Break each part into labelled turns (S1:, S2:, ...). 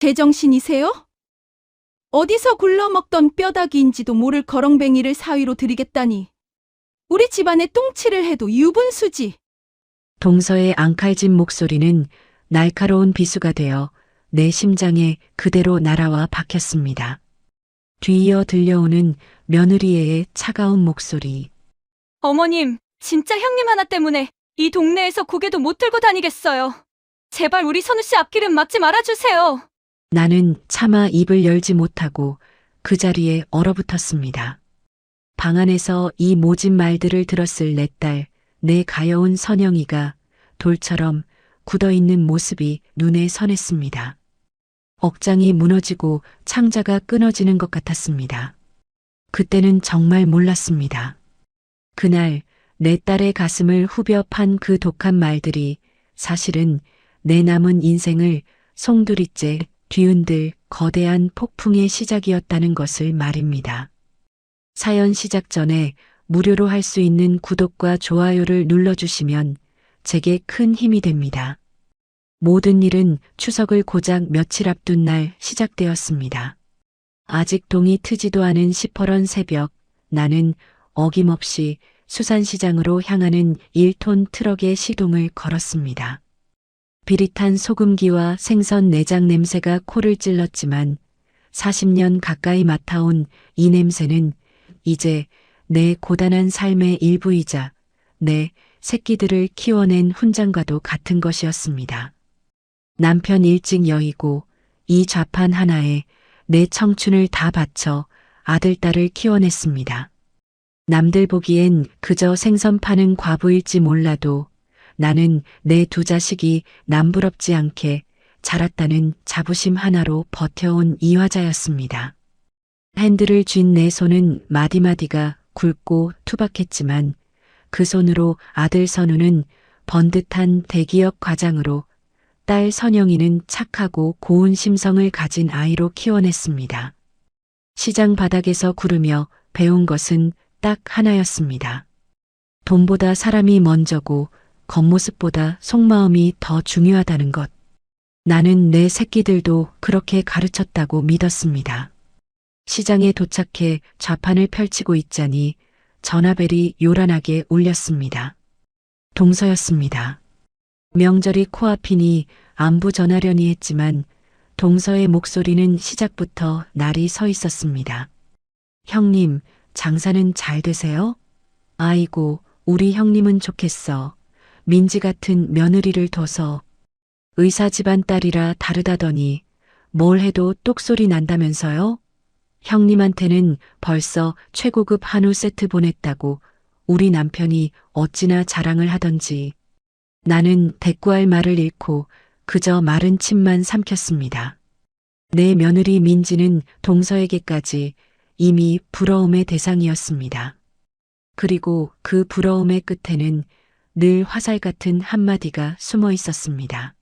S1: 제정신이세요? 어디서 굴러먹던 뼈다귀인지도 모를 거렁뱅이를 사위로 드리겠다니. 우리 집안에 똥칠을 해도 유분수지.
S2: 동서의 앙칼진 목소리는 날카로운 비수가 되어 내 심장에 그대로 날아와 박혔습니다. 뒤이어 들려오는 며느리의 차가운 목소리.
S3: 어머님, 진짜 형님 하나 때문에 이 동네에서 고개도 못 들고 다니겠어요. 제발 우리 선우 씨 앞길은 막지 말아주세요.
S2: 나는 차마 입을 열지 못하고 그 자리에 얼어붙었습니다. 방 안에서 이 모진 말들을 들었을 내 딸, 내 가여운 선영이가 돌처럼 굳어있는 모습이 눈에 선했습니다. 억장이 무너지고 창자가 끊어지는 것 같았습니다. 그때는 정말 몰랐습니다. 그날 내 딸의 가슴을 후벼 판 그 독한 말들이 사실은 내 남은 인생을 송두리째 뒤흔들 거대한 폭풍의 시작이었다는 것을 말입니다. 사연 시작 전에 무료로 할 수 있는 구독과 좋아요를 눌러주시면 제게 큰 힘이 됩니다. 모든 일은 추석을 고작 며칠 앞둔 날 시작되었습니다. 아직 동이 트지도 않은 시퍼런 새벽, 나는 어김없이 수산시장으로 향하는 1톤 트럭의 시동을 걸었습니다. 비릿한 소금기와 생선 내장 냄새가 코를 찔렀지만 40년 가까이 맡아온 이 냄새는 이제 내 고단한 삶의 일부이자 내 새끼들을 키워낸 훈장과도 같은 것이었습니다. 남편 일찍 여의고 이 좌판 하나에 내 청춘을 다 바쳐 아들, 딸을 키워냈습니다. 남들 보기엔 그저 생선 파는 과부일지 몰라도 나는 내 두 자식이 남부럽지 않게 자랐다는 자부심 하나로 버텨온 이화자였습니다. 핸들을 쥔 내 손은 마디마디가 굵고 투박했지만 그 손으로 아들 선우는 번듯한 대기업 과장으로 딸 선영이는 착하고 고운 심성을 가진 아이로 키워냈습니다. 시장 바닥에서 구르며 배운 것은 딱 하나였습니다. 돈보다 사람이 먼저고 겉모습보다 속마음이 더 중요하다는 것. 나는 내 새끼들도 그렇게 가르쳤다고 믿었습니다. 시장에 도착해 좌판을 펼치고 있자니 전화벨이 요란하게 울렸습니다. 동서였습니다. 명절이 코앞이니 안부 전하려니 했지만 동서의 목소리는 시작부터 날이 서 있었습니다. 형님, 장사는 잘 되세요? 아이고, 우리 형님은 좋겠어. 민지 같은 며느리를 둬서. 의사 집안 딸이라 다르다더니 뭘 해도 똑소리 난다면서요? 형님한테는 벌써 최고급 한우 세트 보냈다고 우리 남편이 어찌나 자랑을 하던지. 나는 대꾸할 말을 잃고 그저 마른 침만 삼켰습니다. 내 며느리 민지는 동서에게까지 이미 부러움의 대상이었습니다. 그리고 그 부러움의 끝에는 늘 화살 같은 한마디가 숨어 있었습니다.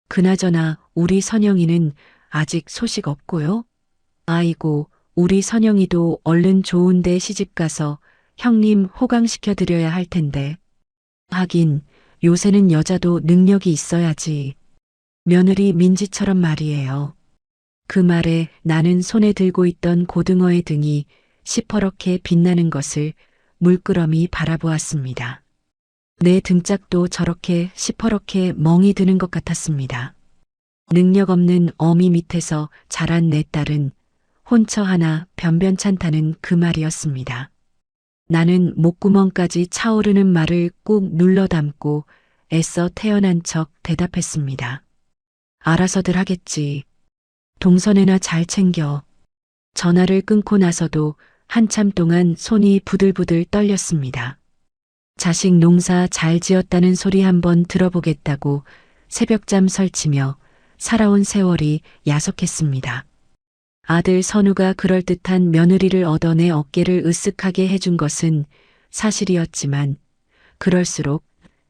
S2: 그나저나 우리 선영이는 아직 소식 없고요. 아이고, 우리 선영이도 얼른 좋은 데 시집가서 형님 호강시켜드려야 할 텐데. 하긴 요새는 여자도 능력이 있어야지. 며느리 민지처럼 말이에요. 그 말에 나는 손에 들고 있던 고등어의 등이 시퍼렇게 빛나는 것을 물끄러미 바라보았습니다. 내 등짝도 저렇게 시퍼렇게 멍이 드는 것 같았습니다. 능력 없는 어미 밑에서 자란 내 딸은 혼처 하나 변변찮다는 그 말이었습니다. 나는 목구멍까지 차오르는 말을 꾹 눌러 담고 애써 태어난 척 대답했습니다. 알아서들 하겠지. 동선애나 잘 챙겨. 전화를 끊고 나서도 한참 동안 손이 부들부들 떨렸습니다. 자식 농사 잘 지었다는 소리 한번 들어보겠다고 새벽잠 설치며 살아온 세월이 야속했습니다. 아들 선우가 그럴듯한 며느리를 얻어 내 어깨를 으쓱하게 해준 것은 사실이었지만 그럴수록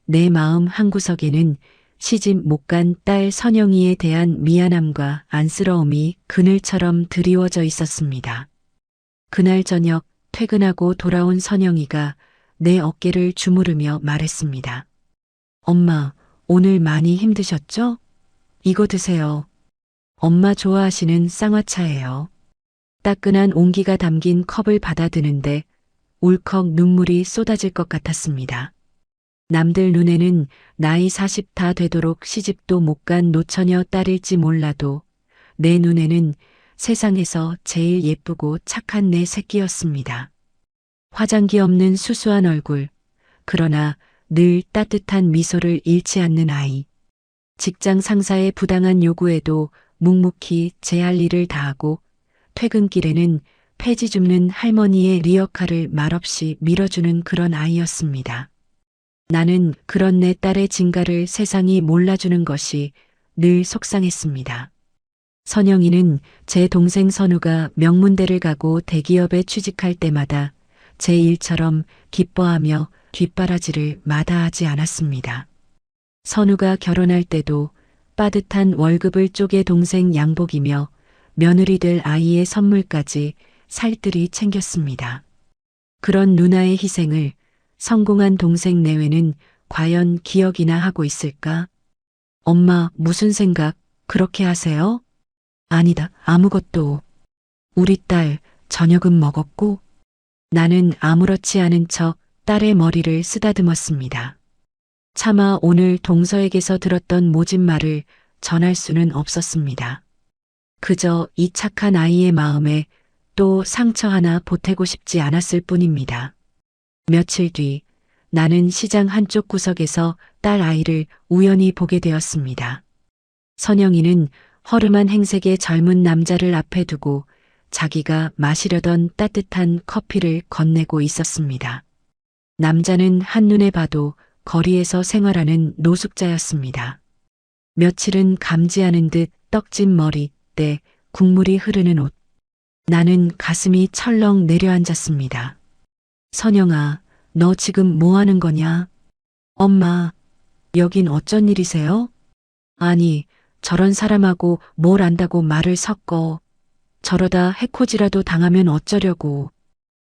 S2: 내 마음 한구석에는 시집 못 간 딸 선영이에 대한 미안함과 안쓰러움이 그늘처럼 드리워져 있었습니다. 그날 저녁 퇴근하고 돌아온 선영이가 내 어깨를 주무르며 말했습니다. 엄마, 오늘 많이 힘드셨죠? 이거 드세요. 엄마 좋아하시는 쌍화차예요. 따끈한 온기가 담긴 컵을 받아드는데 울컥 눈물이 쏟아질 것 같았습니다. 남들 눈에는 나이 40 다 되도록 시집도 못 간 노처녀 딸일지 몰라도 내 눈에는 세상에서 제일 예쁘고 착한 내 새끼였습니다. 화장기 없는 수수한 얼굴, 그러나 늘 따뜻한 미소를 잃지 않는 아이. 직장 상사의 부당한 요구에도 묵묵히 제 할 일을 다하고 퇴근길에는 폐지 줍는 할머니의 리어카를 말없이 밀어주는 그런 아이였습니다. 나는 그런 내 딸의 진가를 세상이 몰라주는 것이 늘 속상했습니다. 선영이는 제 동생 선우가 명문대를 가고 대기업에 취직할 때마다 제 일처럼 기뻐하며 뒷바라지를 마다하지 않았습니다. 선우가 결혼할 때도 빠듯한 월급을 쪼개 동생 양복이며 며느리 될 아이의 선물까지 살뜰히 챙겼습니다. 그런 누나의 희생을 성공한 동생 내외는 과연 기억이나 하고 있을까? 엄마, 무슨 생각 그렇게 하세요? 아니다, 아무것도. 우리 딸 저녁은 먹었고? 나는 아무렇지 않은 척 딸의 머리를 쓰다듬었습니다. 차마 오늘 동서에게서 들었던 모진 말을 전할 수는 없었습니다. 그저 이 착한 아이의 마음에 또 상처 하나 보태고 싶지 않았을 뿐입니다. 며칠 뒤 나는 시장 한쪽 구석에서 딸 아이를 우연히 보게 되었습니다. 선영이는 허름한 행색의 젊은 남자를 앞에 두고 자기가 마시려던 따뜻한 커피를 건네고 있었습니다. 남자는 한눈에 봐도 거리에서 생활하는 노숙자였습니다. 며칠은 감지하는 듯 떡진 머리, 때 국물이 흐르는 옷. 나는 가슴이 철렁 내려앉았습니다. 선영아, 너 지금 뭐 하는 거냐? 엄마, 여긴 어쩐 일이세요? 아니, 저런 사람하고 뭘 안다고 말을 섞어. 저러다 해코지라도 당하면 어쩌려고.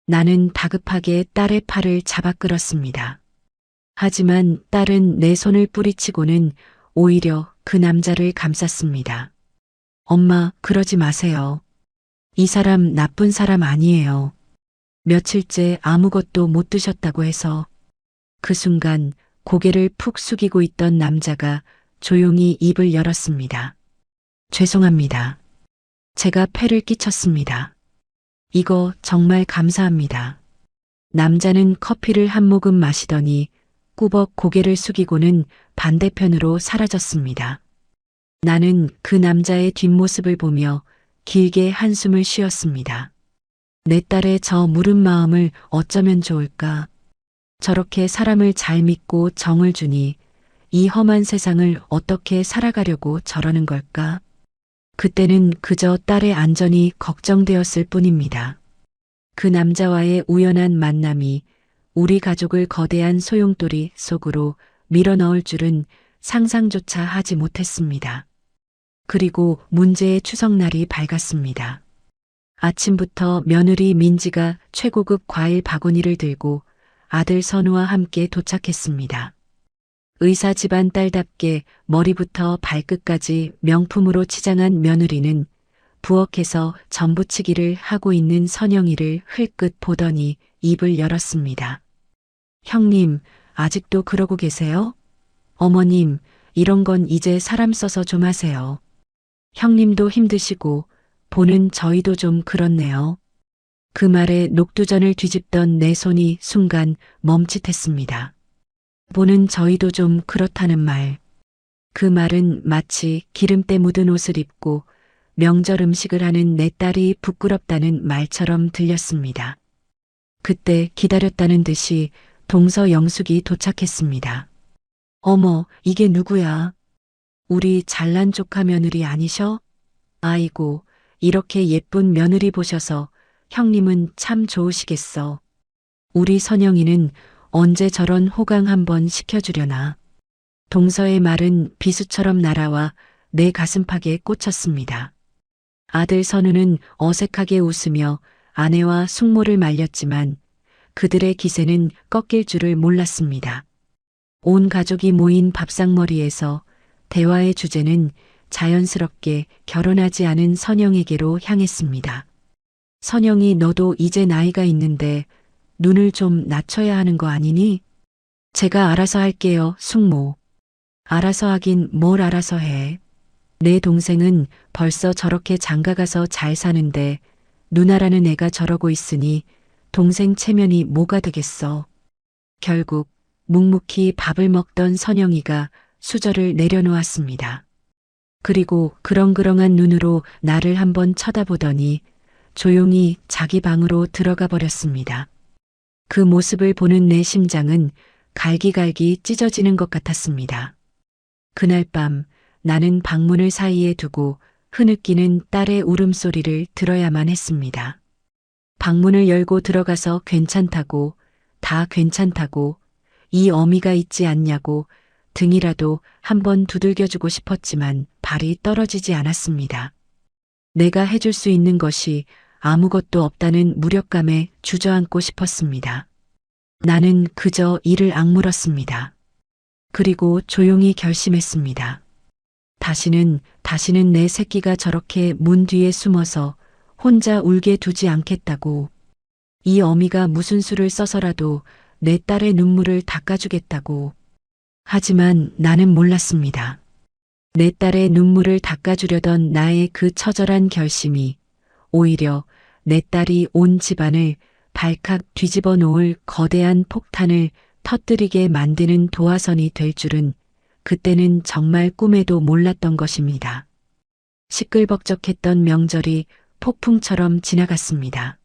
S2: 나는 다급하게 딸의 팔을 잡아 끌었습니다. 하지만 딸은 내 손을 뿌리치고는 오히려 그 남자를 감쌌습니다. 엄마, 그러지 마세요. 이 사람 나쁜 사람 아니에요. 며칠째 아무것도 못 드셨다고 해서. 그 순간 고개를 푹 숙이고 있던 남자가 조용히 입을 열었습니다. 죄송합니다. 제가 폐를 끼쳤습니다. 이거 정말 감사합니다. 남자는 커피를 한 모금 마시더니 꾸벅 고개를 숙이고는 반대편으로 사라졌습니다. 나는 그 남자의 뒷모습을 보며 길게 한숨을 쉬었습니다. 내 딸의 저 무른 마음을 어쩌면 좋을까? 저렇게 사람을 잘 믿고 정을 주니 이 험한 세상을 어떻게 살아가려고 저러는 걸까? 그때는 그저 딸의 안전이 걱정되었을 뿐입니다. 그 남자와의 우연한 만남이 우리 가족을 거대한 소용돌이 속으로 밀어넣을 줄은 상상조차 하지 못했습니다. 그리고 문제의 추석날이 밝았습니다. 아침부터 며느리 민지가 최고급 과일 바구니를 들고 아들 선우와 함께 도착했습니다. 의사 집안 딸답게 머리부터 발끝까지 명품으로 치장한 며느리는 부엌에서 전부치기를 하고 있는 선영이를 흘끗 보더니 입을 열었습니다. 형님, 아직도 그러고 계세요? 어머님, 이런 건 이제 사람 써서 좀 하세요. 형님도 힘드시고 보는 저희도 좀 그렇네요. 그 말에 녹두전을 뒤집던 내 손이 순간 멈칫했습니다. 보는 저희도 좀 그렇다는 말. 그 말은 마치 기름때 묻은 옷을 입고 명절 음식을 하는 내 딸이 부끄럽다는 말처럼 들렸습니다. 그때 기다렸다는 듯이 동서 영숙이 도착했습니다. 어머, 이게 누구야? 우리 잘난 조카 며느리 아니셔? 아이고, 이렇게 예쁜 며느리 보셔서 형님은 참 좋으시겠어. 우리 선영이는 언제 저런 호강 한번 시켜주려나. 동서의 말은 비수처럼 날아와 내 가슴팍에 꽂혔습니다. 아들 선우는 어색하게 웃으며 아내와 숙모를 말렸지만 그들의 기세는 꺾일 줄을 몰랐습니다. 온 가족이 모인 밥상머리에서 대화의 주제는 자연스럽게 결혼하지 않은 선영에게로 향했습니다. 선영이 너도 이제 나이가 있는데 눈을 좀 낮춰야 하는 거 아니니? 제가 알아서 할게요, 숙모. 알아서 하긴 뭘 알아서 해. 내 동생은 벌써 저렇게 장가가서 잘 사는데 누나라는 애가 저러고 있으니 동생 체면이 뭐가 되겠어. 결국 묵묵히 밥을 먹던 선영이가 수저를 내려놓았습니다. 그리고 그렁그렁한 눈으로 나를 한번 쳐다보더니 조용히 자기 방으로 들어가 버렸습니다. 그 모습을 보는 내 심장은 갈기갈기 찢어지는 것 같았습니다. 그날 밤 나는 방문을 사이에 두고 흐느끼는 딸의 울음소리를 들어야만 했습니다. 방문을 열고 들어가서 괜찮다고, 다 괜찮다고, 이 어미가 있지 않냐고 등이라도 한번 두들겨주고 싶었지만 발이 떨어지지 않았습니다. 내가 해줄 수 있는 것이 아무것도 없다는 무력감에 주저앉고 싶었습니다. 나는 그저 이를 악물었습니다. 그리고 조용히 결심했습니다. 다시는 내 새끼가 저렇게 문 뒤에 숨어서 혼자 울게 두지 않겠다고. 이 어미가 무슨 수를 써서라도 내 딸의 눈물을 닦아주겠다고. 하지만 나는 몰랐습니다. 내 딸의 눈물을 닦아주려던 나의 그 처절한 결심이 오히려 내 딸이 온 집안을 발칵 뒤집어 놓을 거대한 폭탄을 터뜨리게 만드는 도화선이 될 줄은 그때는 정말 꿈에도 몰랐던 것입니다. 시끌벅적했던 명절이 폭풍처럼 지나갔습니다.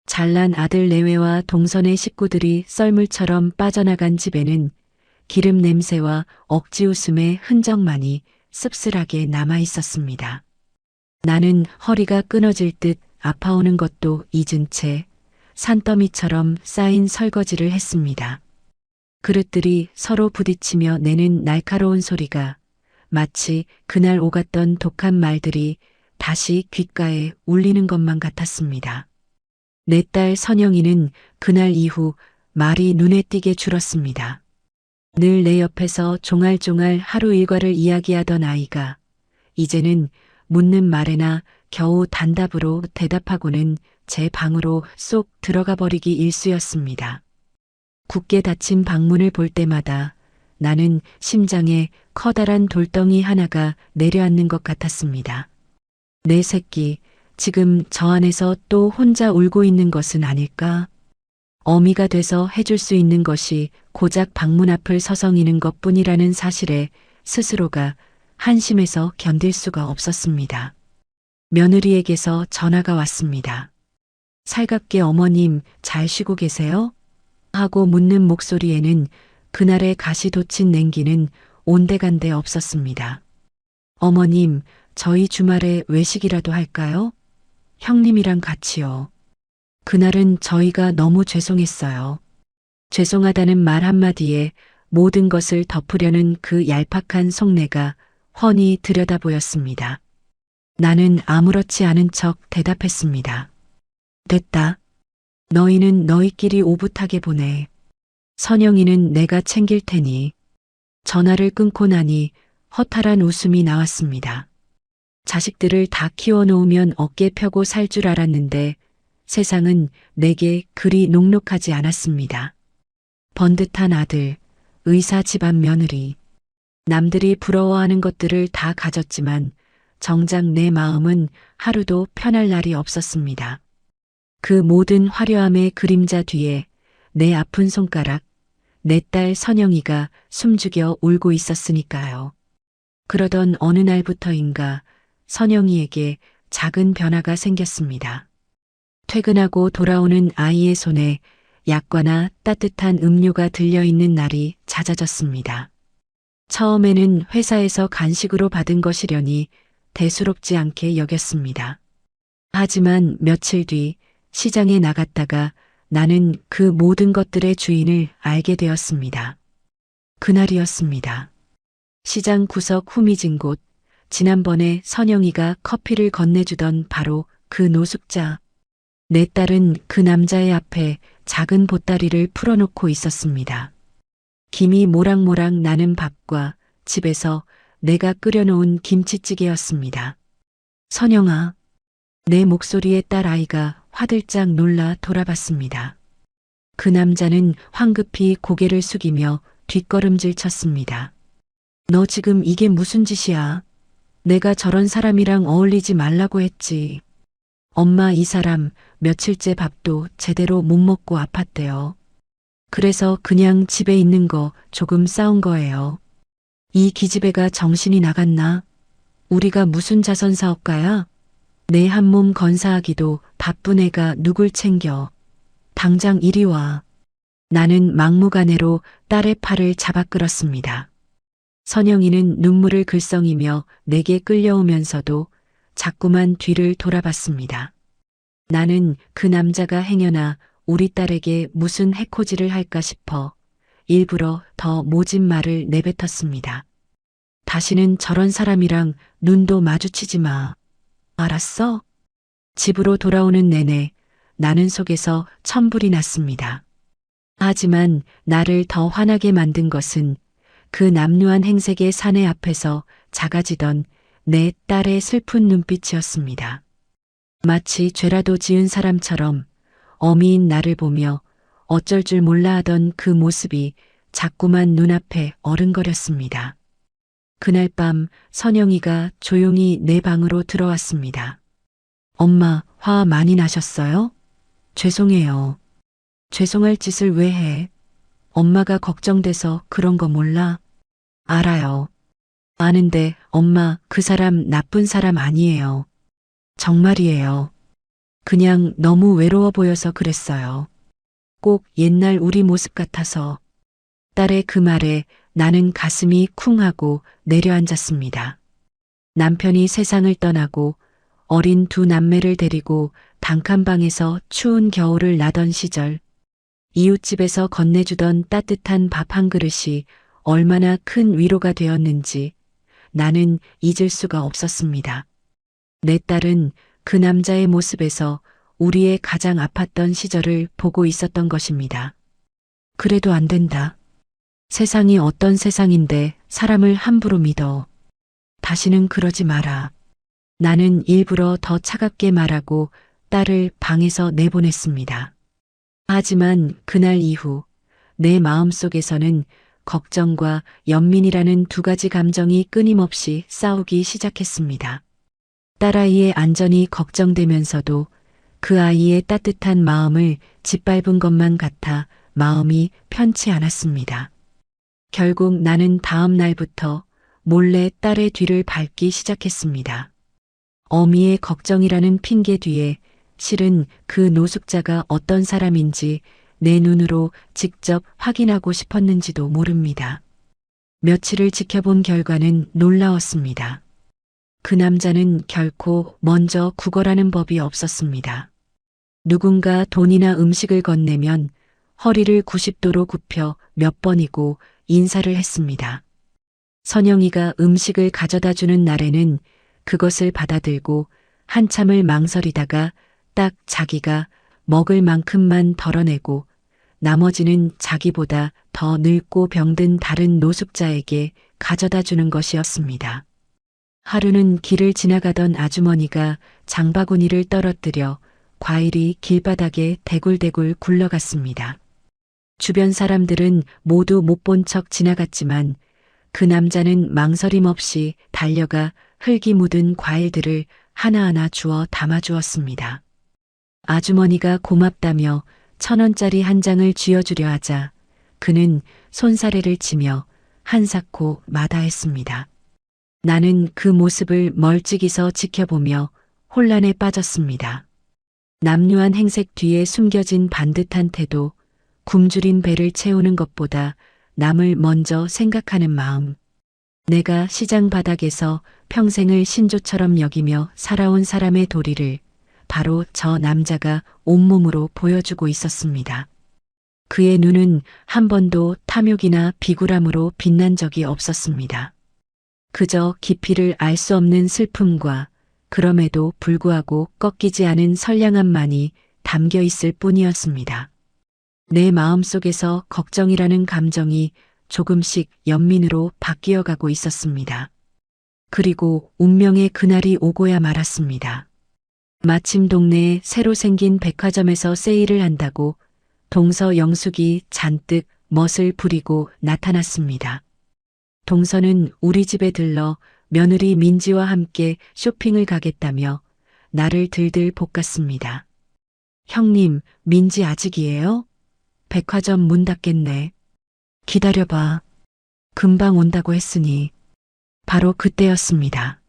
S2: 잘난 아들 내외와 동선의 식구들이 썰물처럼 빠져나간 집에는 기름 냄새와 억지 웃음의 흔적만이 씁쓸하게 남아 있었습니다. 나는 허리가 끊어질 듯 아파오는 것도 잊은 채 산더미처럼 쌓인 설거지를 했습니다. 그릇들이 서로 부딪히며 내는 날카로운 소리가 마치 그날 오갔던 독한 말들이 다시 귓가에 울리는 것만 같았습니다. 내 딸 선영이는 그날 이후 말이 눈에 띄게 줄었습니다. 늘 내 옆에서 종알종알 하루 일과를 이야기하던 아이가 이제는 묻는 말에나 겨우 단답으로 대답하고는 제 방으로 쏙 들어가 버리기 일쑤였습니다. 굳게 닫힌 방문을 볼 때마다 나는 심장에 커다란 돌덩이 하나가 내려앉는 것 같았습니다. 내 새끼, 지금 저 안에서 또 혼자 울고 있는 것은 아닐까? 어미가 돼서 해줄 수 있는 것이 고작 방문 앞을 서성이는 것뿐이라는 사실에 스스로가 한심해서 견딜 수가 없었습니다. 며느리에게서 전화가 왔습니다. 살갑게 어머님 잘 쉬고 계세요? 하고 묻는 목소리에는 그날의 가시 돋친 냉기는 온데간데 없었습니다. 어머님, 저희 주말에 외식이라도 할까요? 형님이랑 같이요. 그날은 저희가 너무 죄송했어요. 죄송하다는 말 한마디에 모든 것을 덮으려는 그 얄팍한 속내가 훤히 들여다 보였습니다. 나는 아무렇지 않은 척 대답했습니다. 됐다. 너희는 너희끼리 오붓하게 보내. 선영이는 내가 챙길 테니. 전화를 끊고 나니 허탈한 웃음이 나왔습니다. 자식들을 다 키워놓으면 어깨 펴고 살 줄 알았는데 세상은 내게 그리 녹록하지 않았습니다. 번듯한 아들, 의사 집안 며느리. 남들이 부러워하는 것들을 다 가졌지만 정작 내 마음은 하루도 편할 날이 없었습니다. 그 모든 화려함의 그림자 뒤에 내 아픈 손가락, 내 딸 선영이가 숨죽여 울고 있었으니까요. 그러던 어느 날부터인가 선영이에게 작은 변화가 생겼습니다. 퇴근하고 돌아오는 아이의 손에 약과나 따뜻한 음료가 들려있는 날이 잦아졌습니다. 처음에는 회사에서 간식으로 받은 것이려니 대수롭지 않게 여겼습니다. 하지만 며칠 뒤 시장에 나갔다가 나는 그 모든 것들의 주인을 알게 되었습니다. 그날이었습니다. 시장 구석 후미진 곳, 지난번에 선영이가 커피를 건네주던 바로 그 노숙자. 내 딸은 그 남자의 앞에 작은 보따리를 풀어놓고 있었습니다. 김이 모락모락 나는 밥과 집에서 내가 끓여놓은 김치찌개였습니다. 선영아. 내 목소리에 딸 아이가 화들짝 놀라 돌아봤습니다. 그 남자는 황급히 고개를 숙이며 뒷걸음질 쳤습니다. 너 지금 이게 무슨 짓이야? 내가 저런 사람이랑 어울리지 말라고 했지. 엄마 이 사람 며칠째 밥도 제대로 못 먹고 아팠대요. 그래서 그냥 집에 있는 거 조금 싸운 거예요. 이 기집애가 정신이 나갔나? 우리가 무슨 자선사업가야? 내 한 몸 건사하기도 바쁜 애가 누굴 챙겨. 당장 이리 와. 나는 막무가내로 딸의 팔을 잡아 끌었습니다. 선영이는 눈물을 글썽이며 내게 끌려오면서도 자꾸만 뒤를 돌아봤습니다. 나는 그 남자가 행여나 우리 딸에게 무슨 해코지를 할까 싶어 일부러 더 모진 말을 내뱉었습니다. 다시는 저런 사람이랑 눈도 마주치지 마. 알았어? 집으로 돌아오는 내내 나는 속에서 천불이 났습니다. 하지만 나를 더 화나게 만든 것은 그 남루한 행색의 사내 앞에서 작아지던 내 딸의 슬픈 눈빛이었습니다. 마치 죄라도 지은 사람처럼 어미인 나를 보며 어쩔 줄 몰라 하던 그 모습이 자꾸만 눈앞에 어른거렸습니다. 그날 밤 선영이가 조용히 내 방으로 들어왔습니다. 엄마, 화 많이 나셨어요? 죄송해요. 죄송할 짓을 왜 해? 엄마가 걱정돼서 그런 거 몰라? 알아요. 아는데 엄마 그 사람 나쁜 사람 아니에요. 정말이에요. 그냥 너무 외로워 보여서 그랬어요. 꼭 옛날 우리 모습 같아서. 딸의 그 말에 나는 가슴이 쿵 하고 내려앉았습니다. 남편이 세상을 떠나고 어린 두 남매를 데리고 단칸방에서 추운 겨울을 나던 시절, 이웃집에서 건네주던 따뜻한 밥 한 그릇이 얼마나 큰 위로가 되었는지 나는 잊을 수가 없었습니다. 내 딸은 그 남자의 모습에서 우리의 가장 아팠던 시절을 보고 있었던 것입니다. 그래도 안 된다. 세상이 어떤 세상인데 사람을 함부로 믿어. 다시는 그러지 마라. 나는 일부러 더 차갑게 말하고 딸을 방에서 내보냈습니다. 하지만 그날 이후 내 마음속에서는 걱정과 연민이라는 두 가지 감정이 끊임없이 싸우기 시작했습니다. 딸아이의 안전이 걱정되면서도 그 아이의 따뜻한 마음을 짓밟은 것만 같아 마음이 편치 않았습니다. 결국 나는 다음 날부터 몰래 딸의 뒤를 밟기 시작했습니다. 어미의 걱정이라는 핑계 뒤에 실은 그 노숙자가 어떤 사람인지 내 눈으로 직접 확인하고 싶었는지도 모릅니다. 며칠을 지켜본 결과는 놀라웠습니다. 그 남자는 결코 먼저 구걸하는 법이 없었습니다. 누군가 돈이나 음식을 건네면 허리를 90도로 굽혀 몇 번이고 인사를 했습니다. 선영이가 음식을 가져다 주는 날에는 그것을 받아들고 한참을 망설이다가 딱 자기가 먹을 만큼만 덜어내고 나머지는 자기보다 더 늙고 병든 다른 노숙자에게 가져다 주는 것이었습니다. 하루는 길을 지나가던 아주머니가 장바구니를 떨어뜨려 과일이 길바닥에 대굴대굴 굴러갔습니다. 주변 사람들은 모두 못 본 척 지나갔지만 그 남자는 망설임 없이 달려가 흙이 묻은 과일들을 하나하나 주워 담아주었습니다. 아주머니가 고맙다며 1,000원짜리 한 장을 쥐어주려 하자 그는 손사래를 치며 한사코 마다했습니다. 나는 그 모습을 멀찍이서 지켜보며 혼란에 빠졌습니다. 남루한 행색 뒤에 숨겨진 반듯한 태도, 굶주린 배를 채우는 것보다 남을 먼저 생각하는 마음. 내가 시장 바닥에서 평생을 신조처럼 여기며 살아온 사람의 도리를 바로 저 남자가 온몸으로 보여주고 있었습니다. 그의 눈은 한 번도 탐욕이나 비굴함으로 빛난 적이 없었습니다. 그저 깊이를 알 수 없는 슬픔과 그럼에도 불구하고 꺾이지 않은 선량함만이 담겨 있을 뿐이었습니다. 내 마음속에서 걱정이라는 감정이 조금씩 연민으로 바뀌어가고 있었습니다. 그리고 운명의 그날이 오고야 말았습니다. 마침 동네에 새로 생긴 백화점에서 세일을 한다고 동서 영숙이 잔뜩 멋을 부리고 나타났습니다. 동서는 우리 집에 들러 며느리 민지와 함께 쇼핑을 가겠다며 나를 들들 볶았습니다. 형님, 민지 아직이에요? 백화점 문 닫겠네. 기다려봐. 금방 온다고 했으니. 바로 그때였습니다.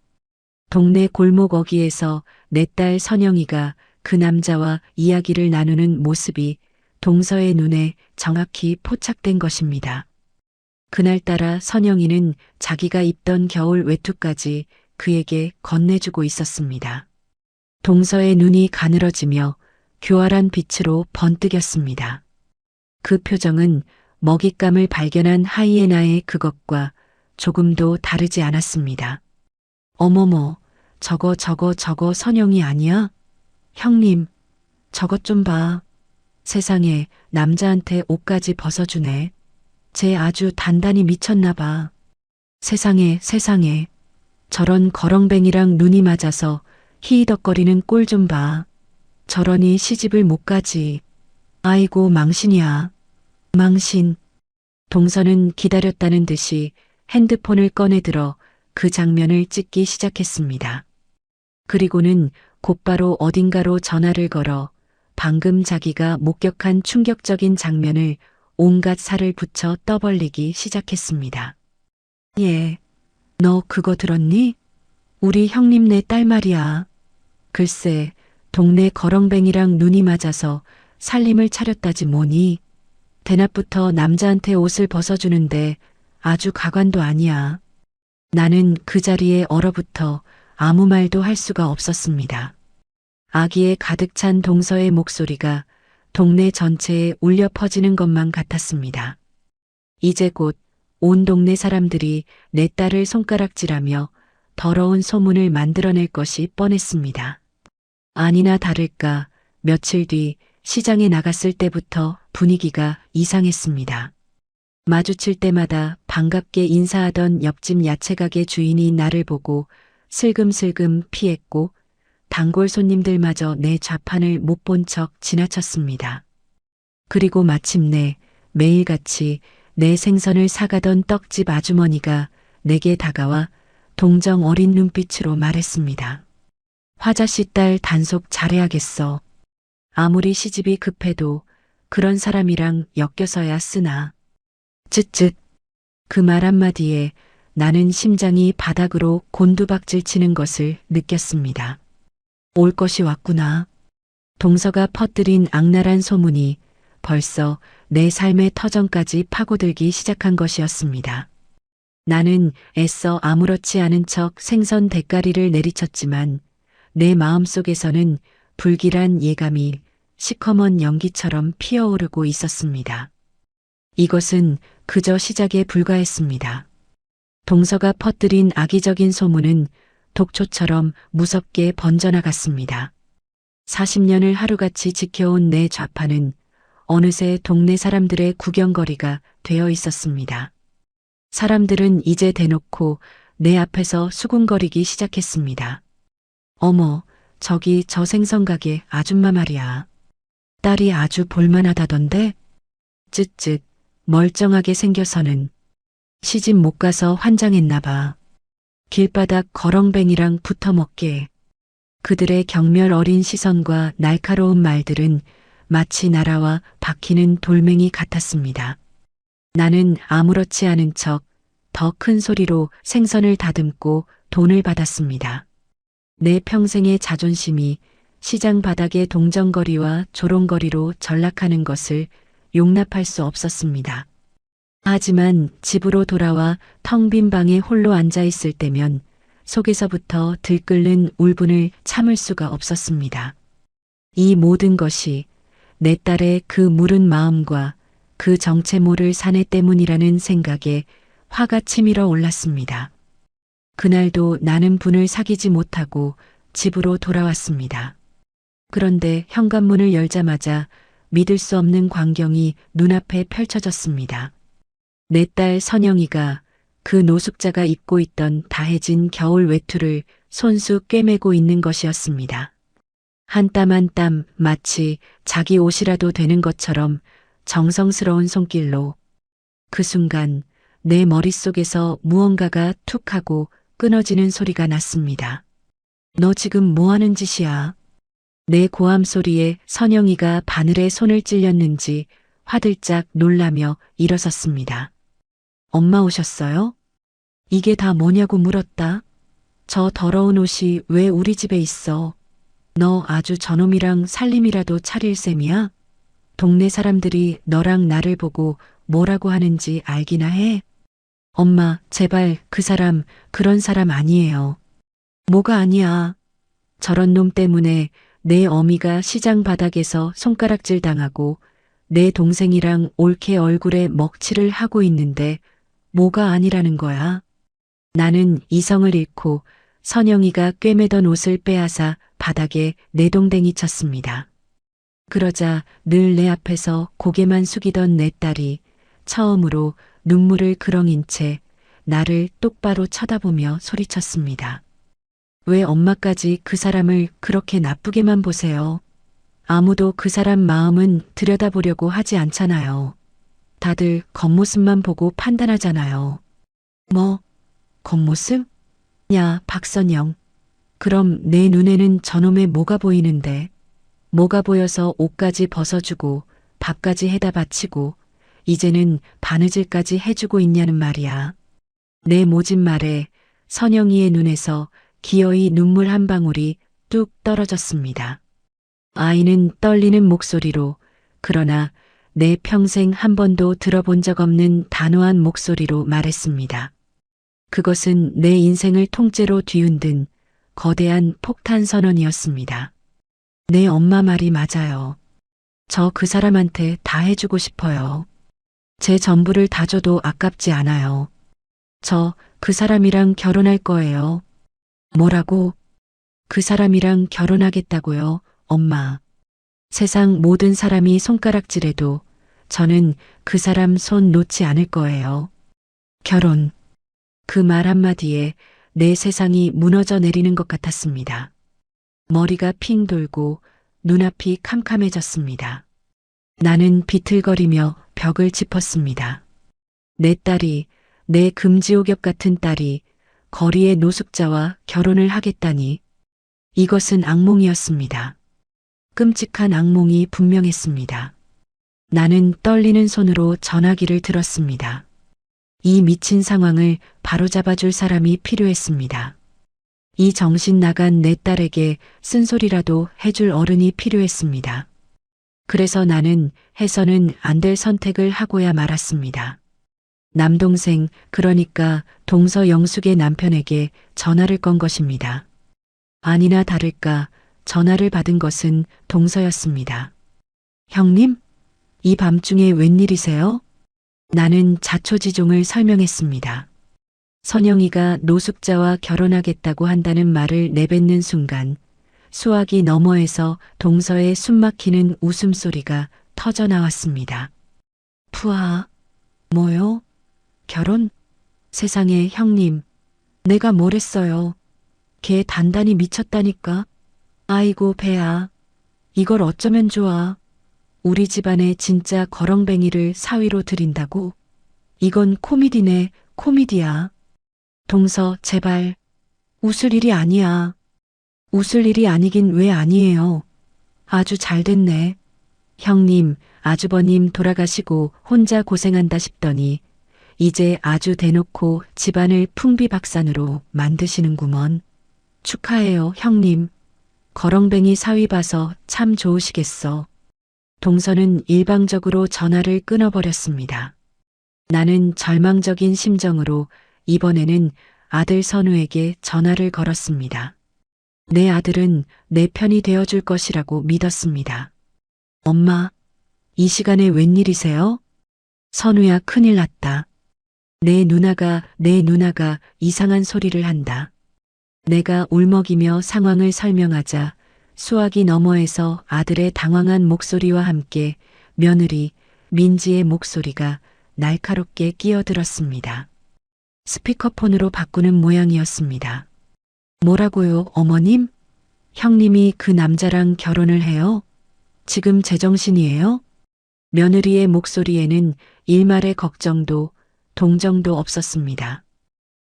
S2: 동네 골목 어귀에서 내 딸 선영이가 그 남자와 이야기를 나누는 모습이 동서의 눈에 정확히 포착된 것입니다. 그날따라 선영이는 자기가 입던 겨울 외투까지 그에게 건네주고 있었습니다. 동서의 눈이 가늘어지며 교활한 빛으로 번뜩였습니다. 그 표정은 먹잇감을 발견한 하이에나의 그것과 조금도 다르지 않았습니다. 어머머, 저거 선영이 아니야? 형님, 저것 좀 봐. 세상에 남자한테 옷까지 벗어주네. 쟤 아주 단단히 미쳤나 봐. 세상에. 저런 거렁뱅이랑 눈이 맞아서 히히덕거리는 꼴 좀 봐. 저러니 시집을 못 가지. 아이고 망신이야. 망신. 동서는 기다렸다는 듯이 핸드폰을 꺼내들어 그 장면을 찍기 시작했습니다. 그리고는 곧바로 어딘가로 전화를 걸어 방금 자기가 목격한 충격적인 장면을 온갖 살을 붙여 떠벌리기 시작했습니다. 예, 너 그거 들었니? 우리 형님네 딸 말이야. 글쎄, 동네 거렁뱅이랑 눈이 맞아서 살림을 차렸다지 뭐니. 대낮부터 남자한테 옷을 벗어주는데 아주 가관도 아니야. 나는 그 자리에 얼어붙어 아무 말도 할 수가 없었습니다. 아기에 가득 찬 동서의 목소리가 동네 전체에 울려 퍼지는 것만 같았습니다. 이제 곧 온 동네 사람들이 내 딸을 손가락질하며 더러운 소문을 만들어낼 것이 뻔했습니다. 아니나 다를까 며칠 뒤 시장에 나갔을 때부터 분위기가 이상했습니다. 마주칠 때마다 반갑게 인사하던 옆집 야채가게 주인이 나를 보고 슬금슬금 피했고 단골 손님들마저 내 좌판을 못 본 척 지나쳤습니다. 그리고 마침내 매일같이 내 생선을 사가던 떡집 아주머니가 내게 다가와 동정 어린 눈빛으로 말했습니다. 화자씨 딸 단속 잘해야겠어. 아무리 시집이 급해도 그런 사람이랑 엮여서야 쓰나. 쯧쯧. 그 말 한마디에 나는 심장이 바닥으로 곤두박질 치는 것을 느꼈습니다. 올 것이 왔구나. 동서가 퍼뜨린 악랄한 소문이 벌써 내 삶의 터전까지 파고들기 시작한 것이었습니다. 나는 애써 아무렇지 않은 척 생선 대가리를 내리쳤지만 내 마음속에서는 불길한 예감이 시커먼 연기처럼 피어오르고 있었습니다. 이것은 그저 시작에 불과했습니다. 동서가 퍼뜨린 악의적인 소문은 독초처럼 무섭게 번져나갔습니다. 40년을 하루같이 지켜온 내 좌판은 어느새 동네 사람들의 구경거리가 되어 있었습니다. 사람들은 이제 대놓고 내 앞에서 수군거리기 시작했습니다. 어머, 저기 저 생선가게 아줌마 말이야. 딸이 아주 볼만하다던데? 쯧쯧, 멀쩡하게 생겨서는. 시집 못 가서 환장했나 봐. 길바닥 거렁뱅이랑 붙어먹게. 그들의 경멸 어린 시선과 날카로운 말들은 마치 날아와 박히는 돌멩이 같았습니다. 나는 아무렇지 않은 척 더 큰 소리로 생선을 다듬고 돈을 받았습니다. 내 평생의 자존심이 시장 바닥의 동정거리와 조롱거리로 전락하는 것을 용납할 수 없었습니다. 하지만 집으로 돌아와 텅 빈 방에 홀로 앉아 있을 때면 속에서부터 들끓는 울분을 참을 수가 없었습니다. 이 모든 것이 내 딸의 그 무른 마음과 그 정체 모를 사내 때문이라는 생각에 화가 치밀어 올랐습니다. 그날도 나는 분을 사귀지 못하고 집으로 돌아왔습니다. 그런데 현관문을 열자마자 믿을 수 없는 광경이 눈앞에 펼쳐졌습니다. 내 딸 선영이가 그 노숙자가 입고 있던 다해진 겨울 외투를 손수 꿰매고 있는 것이었습니다. 한 땀 한 땀 마치 자기 옷이라도 되는 것처럼 정성스러운 손길로. 그 순간 내 머릿속에서 무언가가 툭 하고 끊어지는 소리가 났습니다. 너 지금 뭐 하는 짓이야? 내 고함 소리에 선영이가 바늘에 손을 찔렸는지 화들짝 놀라며 일어섰습니다. 엄마 오셨어요? 이게 다 뭐냐고 물었다. 저 더러운 옷이 왜 우리 집에 있어? 너 아주 저놈이랑 살림이라도 차릴 셈이야? 동네 사람들이 너랑 나를 보고 뭐라고 하는지 알기나 해? 엄마, 제발 그 사람, 그런 사람 아니에요. 뭐가 아니야. 저런 놈 때문에 내 어미가 시장 바닥에서 손가락질 당하고 내 동생이랑 옳게 얼굴에 먹칠을 하고 있는데 뭐가 아니라는 거야. 나는 이성을 잃고 선영이가 꿰매던 옷을 빼앗아 바닥에 내동댕이 쳤습니다. 그러자 늘 내 앞에서 고개만 숙이던 내 딸이 처음으로 눈물을 그렁인 채 나를 똑바로 쳐다보며 소리쳤습니다. 왜 엄마까지 그 사람을 그렇게 나쁘게만 보세요? 아무도 그 사람 마음은 들여다보려고 하지 않잖아요. 다들 겉모습만 보고 판단하잖아요. 뭐, 겉모습? 야, 박선영. 그럼 내 눈에는 저놈의 뭐가 보이는데? 뭐가 보여서 옷까지 벗어주고 밥까지 해다 바치고 이제는 바느질까지 해주고 있냐는 말이야. 내 모진 말에 선영이의 눈에서 기어이 눈물 한 방울이 뚝 떨어졌습니다. 아이는 떨리는 목소리로, 그러나 내 평생 한 번도 들어본 적 없는 단호한 목소리로 말했습니다. 그것은 내 인생을 통째로 뒤흔든 거대한 폭탄 선언이었습니다. 내 엄마 말이 맞아요. 저 그 사람한테 다 해주고 싶어요. 제 전부를 다 줘도 아깝지 않아요. 저 그 사람이랑 결혼할 거예요. 뭐라고? 그 사람이랑 결혼하겠다고요, 엄마. 세상 모든 사람이 손가락질해도 저는 그 사람 손 놓지 않을 거예요. 결혼. 그 말 한마디에 내 세상이 무너져 내리는 것 같았습니다. 머리가 핑 돌고 눈앞이 캄캄해졌습니다. 나는 비틀거리며 벽을 짚었습니다. 내 딸이, 내 금지옥엽 같은 딸이 거리의 노숙자와 결혼을 하겠다니. 이것은 악몽이었습니다. 끔찍한 악몽이 분명했습니다. 나는 떨리는 손으로 전화기를 들었습니다. 이 미친 상황을 바로잡아줄 사람이 필요했습니다. 이 정신 나간 내 딸에게 쓴소리라도 해줄 어른이 필요했습니다. 그래서 나는 해서는 안 될 선택을 하고야 말았습니다. 남동생, 그러니까 동서 영숙의 남편에게 전화를 건 것입니다. 아니나 다를까 전화를 받은 것은 동서였습니다. 형님? 이 밤중에 웬일이세요? 나는 자초지종을 설명했습니다. 선영이가 노숙자와 결혼하겠다고 한다는 말을 내뱉는 순간 수화기 너머에서 동서의 숨막히는 웃음소리가 터져 나왔습니다. 푸아, 뭐요? 결혼? 세상에 형님, 내가 뭘 했어요? 걔 단단히 미쳤다니까. 아이고 배야, 이걸 어쩌면 좋아. 우리 집안에 진짜 거렁뱅이를 사위로 들인다고? 이건 코미디네, 코미디야. 동서, 제발. 웃을 일이 아니야. 웃을 일이 아니긴 왜 아니에요. 아주 잘 됐네. 형님, 아주버님 돌아가시고 혼자 고생한다 싶더니 이제 아주 대놓고 집안을 풍비박산으로 만드시는구먼. 축하해요, 형님. 거렁뱅이 사위 봐서 참 좋으시겠어. 동서는 일방적으로 전화를 끊어버렸습니다. 나는 절망적인 심정으로 이번에는 아들 선우에게 전화를 걸었습니다. 내 아들은 내 편이 되어줄 것이라고 믿었습니다. 엄마, 이 시간에 웬일이세요? 선우야, 큰일 났다. 내 누나가 이상한 소리를 한다. 내가 울먹이며 상황을 설명하자 수화기 너머에서 아들의 당황한 목소리와 함께 며느리 민지의 목소리가 날카롭게 끼어들었습니다. 스피커폰으로 바꾸는 모양이었습니다. 뭐라고요, 어머님? 형님이 그 남자랑 결혼을 해요? 지금 제정신이에요? 며느리의 목소리에는 일말의 걱정도 동정도 없었습니다.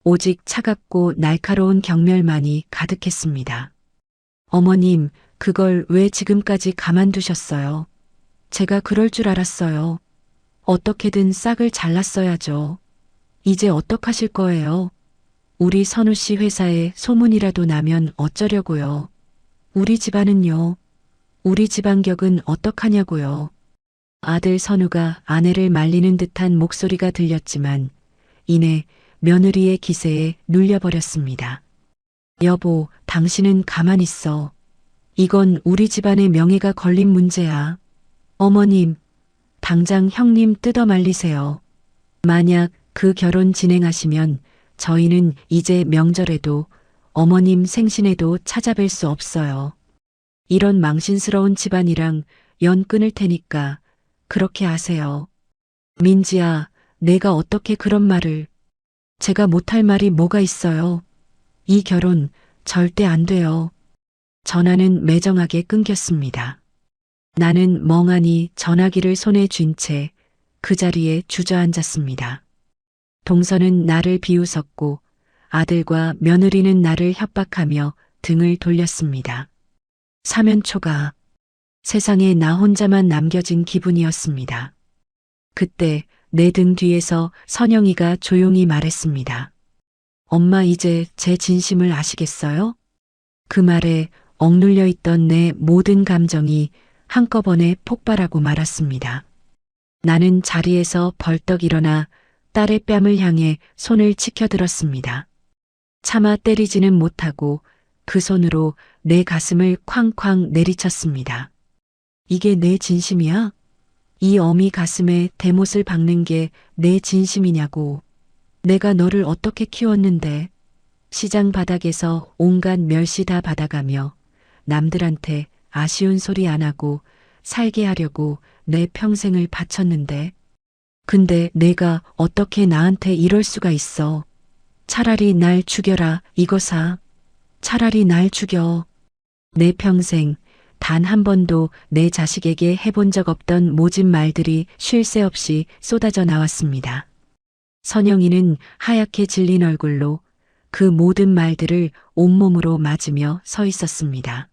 S2: 오직 차갑고 날카로운 경멸만이 가득했습니다. 어머님, 그걸 왜 지금까지 가만두셨어요? 제가 그럴 줄 알았어요. 어떻게든 싹을 잘랐어야죠. 이제 어떡하실 거예요? 우리 선우 씨 회사에 소문이라도 나면 어쩌려고요? 우리 집안은요? 우리 집안격은 어떡하냐고요? 아들 선우가 아내를 말리는 듯한 목소리가 들렸지만 이내 며느리의 기세에 눌려버렸습니다. 여보, 당신은 가만히 있어. 이건 우리 집안의 명예가 걸린 문제야. 어머님, 당장 형님 뜯어 말리세요. 만약 그 결혼 진행하시면 저희는 이제 명절에도 어머님 생신에도 찾아뵐 수 없어요. 이런 망신스러운 집안이랑 연 끊을 테니까 그렇게 하세요. 민지야, 내가 어떻게 그런 말을. 제가 못할 말이 뭐가 있어요. 이 결혼 절대 안 돼요. 전화는 매정하게 끊겼습니다. 나는 멍하니 전화기를 손에 쥔 채 그 자리에 주저앉았습니다. 동서는 나를 비웃었고 아들과 며느리는 나를 협박하며 등을 돌렸습니다. 사면초가 세상에 나 혼자만 남겨진 기분이었습니다. 그때 내 등 뒤에서 선영이가 조용히 말했습니다. 엄마 이제 제 진심을 아시겠어요? 그 말에 억눌려 있던 내 모든 감정이 한꺼번에 폭발하고 말았습니다. 나는 자리에서 벌떡 일어나 딸의 뺨을 향해 손을 치켜들었습니다. 차마 때리지는 못하고 그 손으로 내 가슴을 쾅쾅 내리쳤습니다. 이게 내 진심이야? 이 어미 가슴에 대못을 박는 게 내 진심이냐고. 내가 너를 어떻게 키웠는데. 시장 바닥에서 온갖 멸시 다 받아가며 남들한테 아쉬운 소리 안 하고 살게 하려고 내 평생을 바쳤는데. 근데 내가 어떻게 나한테 이럴 수가 있어. 차라리 날 죽여라, 이거사. 차라리 날 죽여. 내 평생 단 한 번도 내 자식에게 해본 적 없던 모진 말들이 쉴 새 없이 쏟아져 나왔습니다. 선영이는 하얗게 질린 얼굴로 그 모든 말들을 온몸으로 맞으며 서 있었습니다.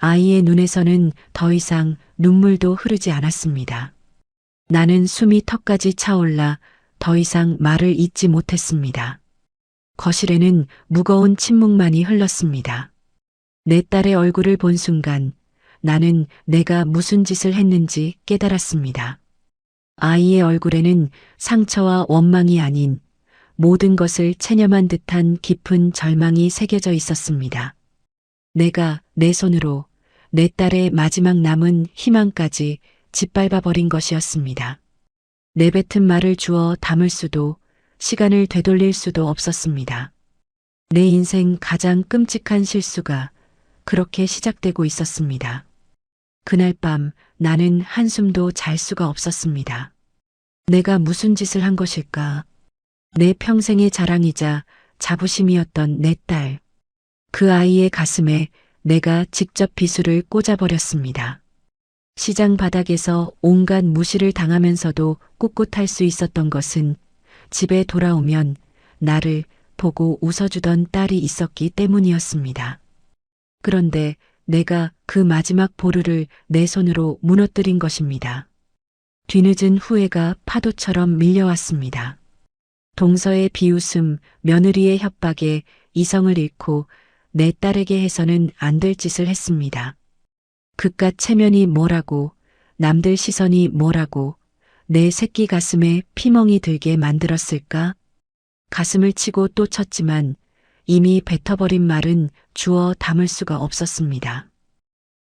S2: 아이의 눈에서는 더 이상 눈물도 흐르지 않았습니다. 나는 숨이 턱까지 차올라 더 이상 말을 잇지 못했습니다. 거실에는 무거운 침묵만이 흘렀습니다. 내 딸의 얼굴을 본 순간 나는 내가 무슨 짓을 했는지 깨달았습니다. 아이의 얼굴에는 상처와 원망이 아닌 모든 것을 체념한 듯한 깊은 절망이 새겨져 있었습니다. 내가 내 손으로 내 딸의 마지막 남은 희망까지 짓밟아 버린 것이었습니다. 내뱉은 말을 주워 담을 수도 시간을 되돌릴 수도 없었습니다. 내 인생 가장 끔찍한 실수가 그렇게 시작되고 있었습니다. 그날 밤 나는 한숨도 잘 수가 없었습니다. 내가 무슨 짓을 한 것일까? 내 평생의 자랑이자 자부심이었던 내 딸. 그 아이의 가슴에 내가 직접 비수를 꽂아버렸습니다. 시장 바닥에서 온갖 무시를 당하면서도 꿋꿋할 수 있었던 것은 집에 돌아오면 나를 보고 웃어주던 딸이 있었기 때문이었습니다. 그런데 내가 그 마지막 보루를 내 손으로 무너뜨린 것입니다. 뒤늦은 후회가 파도처럼 밀려왔습니다. 동서의 비웃음, 며느리의 협박에 이성을 잃고 내 딸에게 해서는 안 될 짓을 했습니다. 그깟 체면이 뭐라고, 남들 시선이 뭐라고, 내 새끼 가슴에 피멍이 들게 만들었을까? 가슴을 치고 또 쳤지만 이미 뱉어버린 말은 주워 담을 수가 없었습니다.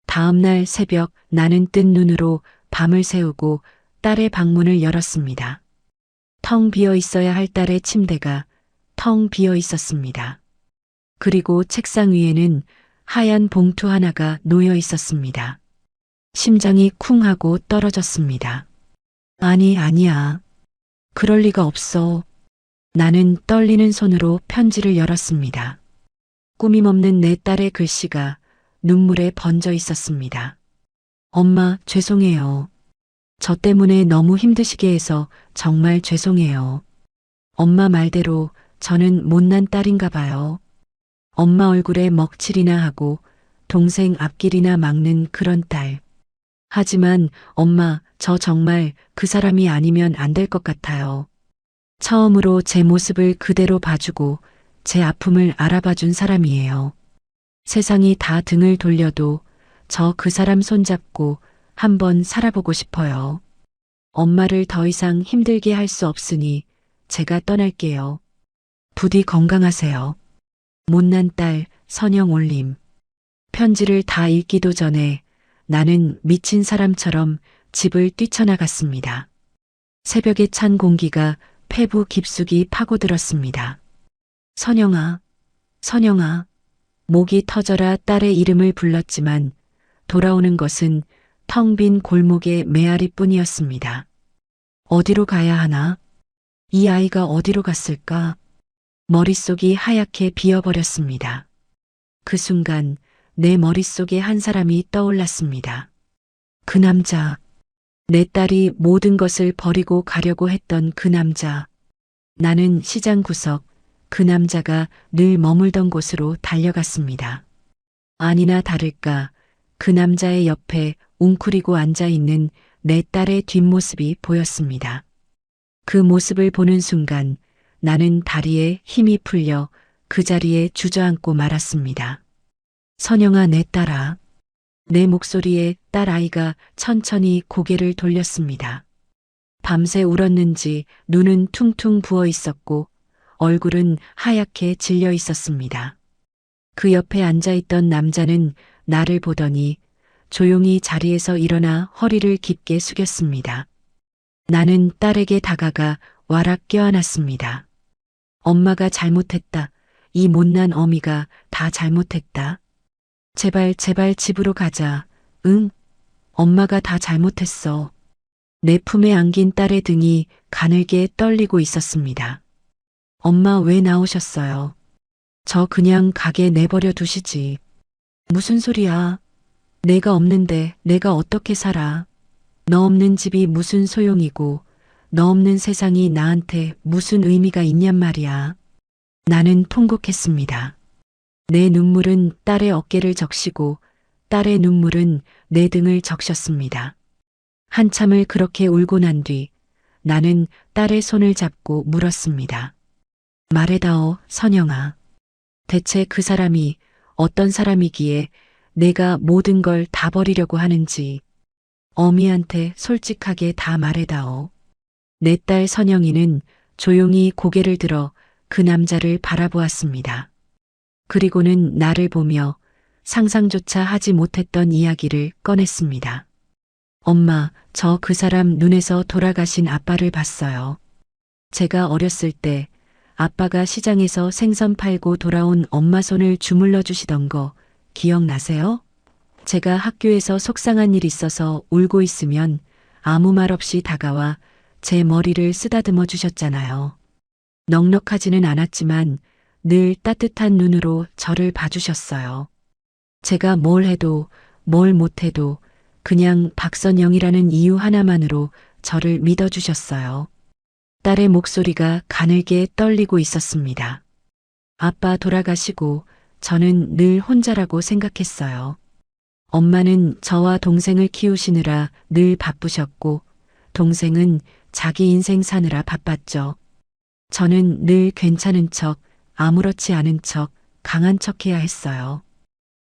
S2: 다음 날 새벽 나는 뜬 눈으로 밤을 새우고 딸의 방문을 열었습니다. 텅 비어 있어야 할 딸의 침대가 텅 비어 있었습니다. 그리고 책상 위에는 하얀 봉투 하나가 놓여 있었습니다. 심장이 쿵 하고 떨어졌습니다. 아니야. 그럴 리가 없어. 나는 떨리는 손으로 편지를 열었습니다. 꾸밈없는 내 딸의 글씨가 눈물에 번져 있었습니다. 엄마, 죄송해요. 저 때문에 너무 힘드시게 해서 정말 죄송해요. 엄마 말대로 저는 못난 딸인가 봐요. 엄마 얼굴에 먹칠이나 하고 동생 앞길이나 막는 그런 딸. 하지만 엄마, 저 정말 그 사람이 아니면 안 될 것 같아요. 처음으로 제 모습을 그대로 봐주고 제 아픔을 알아봐준 사람이에요. 세상이 다 등을 돌려도 저 그 사람 손잡고 한번 살아보고 싶어요. 엄마를 더 이상 힘들게 할 수 없으니 제가 떠날게요. 부디 건강하세요. 못난 딸 선영 올림. 편지를 다 읽기도 전에 나는 미친 사람처럼 집을 뛰쳐나갔습니다. 새벽에 찬 공기가 폐부 깊숙이 파고들었습니다. 선영아, 선영아. 목이 터져라 딸의 이름을 불렀지만 돌아오는 것은 텅 빈 골목의 메아리뿐이었습니다. 어디로 가야 하나? 이 아이가 어디로 갔을까? 머릿속이 하얗게 비어버렸습니다. 그 순간 내 머릿속에 한 사람이 떠올랐습니다. 그 남자. 내 딸이 모든 것을 버리고 가려고 했던 그 남자. 나는 시장 구석, 그 남자가 늘 머물던 곳으로 달려갔습니다. 아니나 다를까 그 남자의 옆에 웅크리고 앉아있는 내 딸의 뒷모습이 보였습니다. 그 모습을 보는 순간 나는 다리에 힘이 풀려 그 자리에 주저앉고 말았습니다. 선영아, 내 딸아. 내 목소리에 딸아이가 천천히 고개를 돌렸습니다. 밤새 울었는지 눈은 퉁퉁 부어 있었고 얼굴은 하얗게 질려 있었습니다. 그 옆에 앉아있던 남자는 나를 보더니 조용히 자리에서 일어나 허리를 깊게 숙였습니다. 나는 딸에게 다가가 와락 껴안았습니다. 엄마가 잘못했다. 이 못난 어미가 다 잘못했다. 제발, 제발 집으로 가자. 응? 엄마가 다 잘못했어. 내 품에 안긴 딸의 등이 가늘게 떨리고 있었습니다. 엄마 왜 나오셨어요? 저 그냥 가게 내버려 두시지. 무슨 소리야? 내가 없는데 내가 어떻게 살아? 너 없는 집이 무슨 소용이고 너 없는 세상이 나한테 무슨 의미가 있냔 말이야. 나는 통곡했습니다. 내 눈물은 딸의 어깨를 적시고 딸의 눈물은 내 등을 적셨습니다. 한참을 그렇게 울고 난 뒤 나는 딸의 손을 잡고 물었습니다. 말해다오, 선영아. 대체 그 사람이 어떤 사람이기에 내가 모든 걸 다 버리려고 하는지 어미한테 솔직하게 다 말해다오. 내 딸 선영이는 조용히 고개를 들어 그 남자를 바라보았습니다. 그리고는 나를 보며 상상조차 하지 못했던 이야기를 꺼냈습니다. 엄마, 저 그 사람 눈에서 돌아가신 아빠를 봤어요. 제가 어렸을 때 아빠가 시장에서 생선 팔고 돌아온 엄마 손을 주물러 주시던 거 기억나세요? 제가 학교에서 속상한 일 있어서 울고 있으면 아무 말 없이 다가와 제 머리를 쓰다듬어 주셨잖아요. 넉넉하지는 않았지만 늘 따뜻한 눈으로 저를 봐주셨어요. 제가 뭘 해도 뭘 못해도 그냥 박선영이라는 이유 하나만으로 저를 믿어주셨어요. 딸의 목소리가 가늘게 떨리고 있었습니다. 아빠 돌아가시고 저는 늘 혼자라고 생각했어요. 엄마는 저와 동생을 키우시느라 늘 바쁘셨고 동생은 자기 인생 사느라 바빴죠. 저는 늘 괜찮은 척, 아무렇지 않은 척, 강한 척 해야 했어요.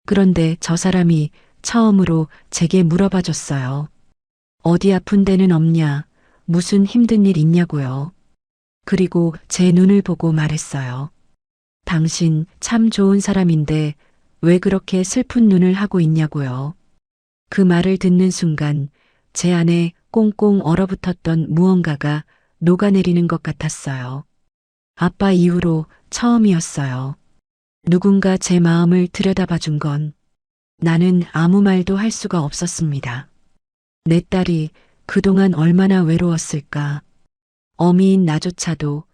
S2: 그런데 저 사람이 처음으로 제게 물어봐 줬어요. 어디 아픈 데는 없냐? 무슨 힘든 일 있냐고요. 그리고 제 눈을 보고 말했어요. 당신 참 좋은 사람인데 왜 그렇게 슬픈 눈을 하고 있냐고요. 그 말을 듣는 순간 제 안에 꽁꽁 얼어붙었던 무언가가 녹아내리는 것 같았어요. 아빠 이후로 처음이었어요. 누군가 제 마음을 들여다봐 준 건 나는 아무 말도 할 수가 없었습니다. 내 딸이 그동안 얼마나 외로웠을까. 어미인 나조차도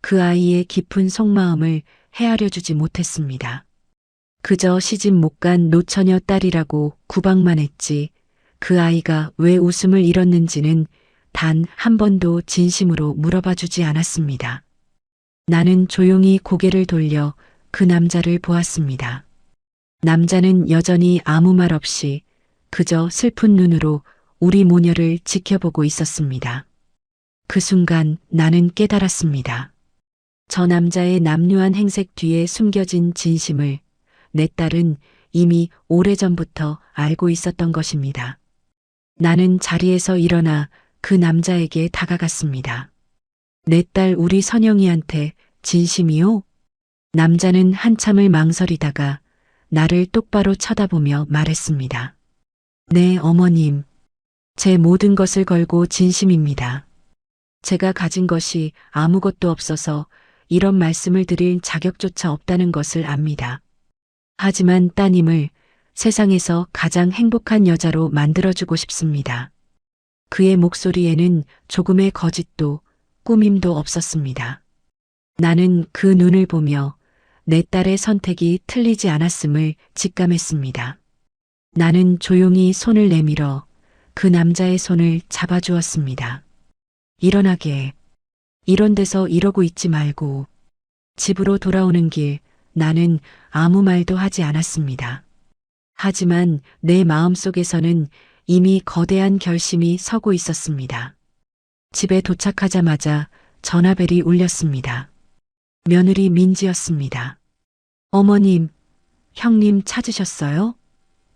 S2: 그 아이의 깊은 속마음을 헤아려 주지 못했습니다. 그저 시집 못 간 노처녀 딸이라고 구박만 했지 그 아이가 왜 웃음을 잃었는지는 단 한 번도 진심으로 물어봐 주지 않았습니다. 나는 조용히 고개를 돌려 그 남자를 보았습니다. 남자는 여전히 아무 말 없이 그저 슬픈 눈으로 우리 모녀를 지켜보고 있었습니다. 그 순간 나는 깨달았습니다. 저 남자의 남루한 행색 뒤에 숨겨진 진심을 내 딸은 이미 오래전부터 알고 있었던 것입니다. 나는 자리에서 일어나 그 남자에게 다가갔습니다. 내 딸 우리 선영이한테 진심이요? 남자는 한참을 망설이다가 나를 똑바로 쳐다보며 말했습니다. 네, 어머님. 제 모든 것을 걸고 진심입니다. 제가 가진 것이 아무것도 없어서 이런 말씀을 드릴 자격조차 없다는 것을 압니다. 하지만 따님을 세상에서 가장 행복한 여자로 만들어주고 싶습니다. 그의 목소리에는 조금의 거짓도 꾸밈도 없었습니다. 나는 그 눈을 보며 내 딸의 선택이 틀리지 않았음을 직감했습니다. 나는 조용히 손을 내밀어 그 남자의 손을 잡아주었습니다. 일어나게. 이런 데서 이러고 있지 말고. 집으로 돌아오는 길 나는 아무 말도 하지 않았습니다. 하지만 내 마음속에서는 이미 거대한 결심이 서고 있었습니다. 집에 도착하자마자 전화벨이 울렸습니다. 며느리 민지였습니다. 어머님, 형님 찾으셨어요?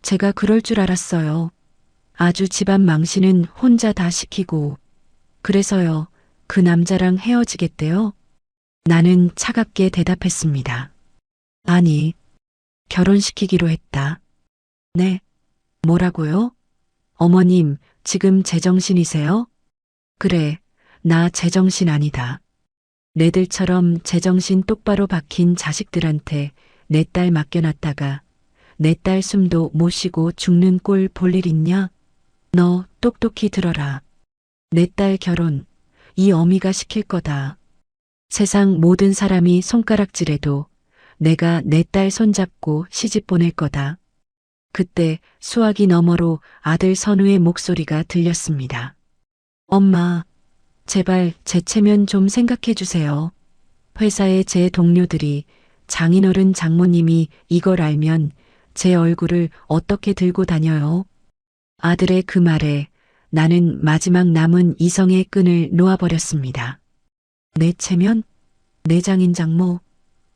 S2: 제가 그럴 줄 알았어요. 아주 집안 망신은 혼자 다 시키고. 그래서요, 그 남자랑 헤어지겠대요? 나는 차갑게 대답했습니다. 아니, 결혼시키기로 했다. 네, 뭐라고요? 어머님, 지금 제정신이세요? 그래, 나 제정신 아니다. 내들처럼 제정신 똑바로 박힌 자식들한테 내 딸 맡겨놨다가 내 딸 숨도 못 쉬고 죽는 꼴 볼 일 있냐? 너 똑똑히 들어라. 내 딸 결혼, 이 어미가 시킬 거다. 세상 모든 사람이 손가락질해도 내가 내 딸 손잡고 시집 보낼 거다. 그때 수화기 너머로 아들 선우의 목소리가 들렸습니다. 엄마, 제발 제 체면 좀 생각해 주세요. 회사의 제 동료들이 장인어른 장모님이 이걸 알면 제 얼굴을 어떻게 들고 다녀요? 아들의 그 말에 나는 마지막 남은 이성의 끈을 놓아버렸습니다. 내 체면? 내 장인 장모?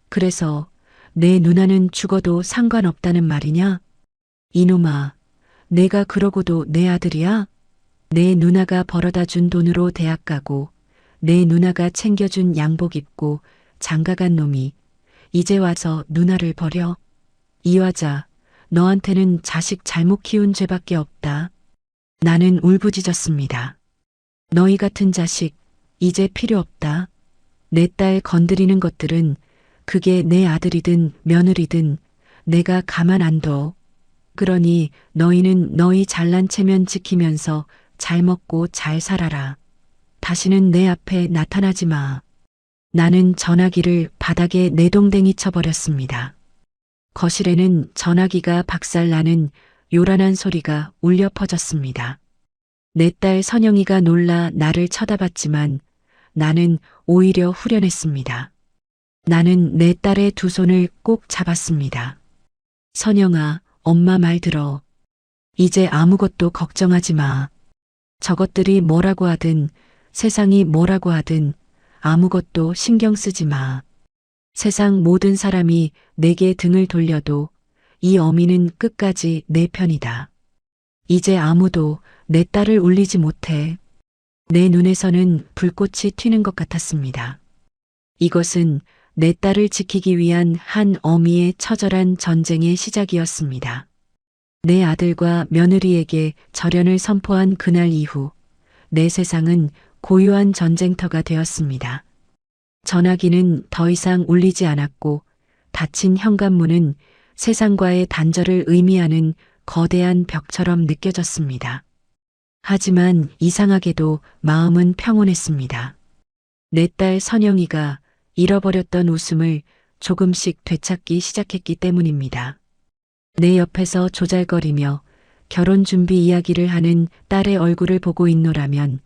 S2: 그래서 내 누나는 죽어도 상관없다는 말이냐? 이놈아, 내가 그러고도 내 아들이야? 내 누나가 벌어다 준 돈으로 대학 가고 내 누나가 챙겨준 양복 입고 장가간 놈이 이제 와서 누나를 버려? 이화자, 너한테는 자식 잘못 키운 죄밖에 없다. 나는 울부짖었습니다. 너희 같은 자식 이제 필요 없다. 내 딸 건드리는 것들은 그게 내 아들이든 며느리든 내가 가만 안 둬. 그러니 너희는 너희 잘난 체면 지키면서 잘 먹고 잘 살아라. 다시는 내 앞에 나타나지 마. 나는 전화기를 바닥에 내동댕이 쳐버렸습니다. 거실에는 전화기가 박살나는 요란한 소리가 울려 퍼졌습니다. 내 딸 선영이가 놀라 나를 쳐다봤지만 나는 오히려 후련했습니다. 나는 내 딸의 두 손을 꼭 잡았습니다. 선영아, 엄마 말 들어. 이제 아무것도 걱정하지 마. 저것들이 뭐라고 하든 세상이 뭐라고 하든 아무것도 신경 쓰지 마. 세상 모든 사람이 내게 등을 돌려도 이 어미는 끝까지 내 편이다. 이제 아무도 내 딸을 울리지 못해. 내 눈에서는 불꽃이 튀는 것 같았습니다. 이것은 내 딸을 지키기 위한 한 어미의 처절한 전쟁의 시작이었습니다. 내 아들과 며느리에게 절연을 선포한 그날 이후 내 세상은 고요한 전쟁터가 되었습니다. 전화기는 더 이상 울리지 않았고 닫힌 현관문은 세상과의 단절을 의미하는 거대한 벽처럼 느껴졌습니다. 하지만 이상하게도 마음은 평온했습니다. 내 딸 선영이가 잃어버렸던 웃음을 조금씩 되찾기 시작했기 때문입니다. 내 옆에서 조잘거리며 결혼 준비 이야기를 하는 딸의 얼굴을 보고 있노라면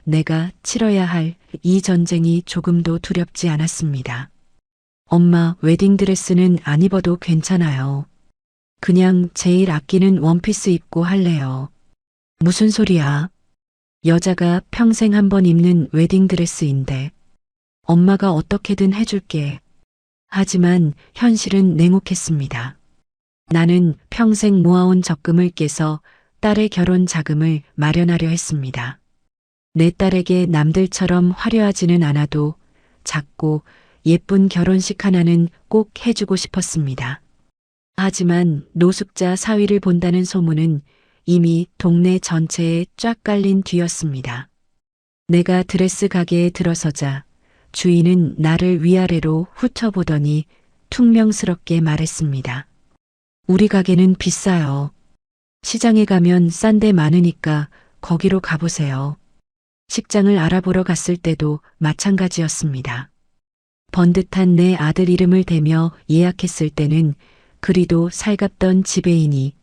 S2: 내가 치러야 할 이 전쟁이 조금도 두렵지 않았습니다. 엄마, 웨딩드레스는 안 입어도 괜찮아요. 그냥 제일 아끼는 원피스 입고 할래요. 무슨 소리야? 여자가 평생 한 번 입는 웨딩드레스인데 엄마가 어떻게든 해줄게. 하지만 현실은 냉혹했습니다. 나는 평생 모아온 적금을 깨서 딸의 결혼 자금을 마련하려 했습니다. 내 딸에게 남들처럼 화려하지는 않아도 작고 예쁜 결혼식 하나는 꼭 해주고 싶었습니다. 하지만 노숙자 사위를 본다는 소문은 이미 동네 전체에 쫙 깔린 뒤였습니다. 내가 드레스 가게에 들어서자 주인은 나를 위아래로 훑어보더니 퉁명스럽게 말했습니다. 우리 가게는 비싸요. 시장에 가면 싼 데 많으니까 거기로 가보세요. 식장을 알아보러 갔을 때도 마찬가지였습니다. 번듯한 내 아들 이름을 대며 예약했을 때는 그리도 살갑던 지배인이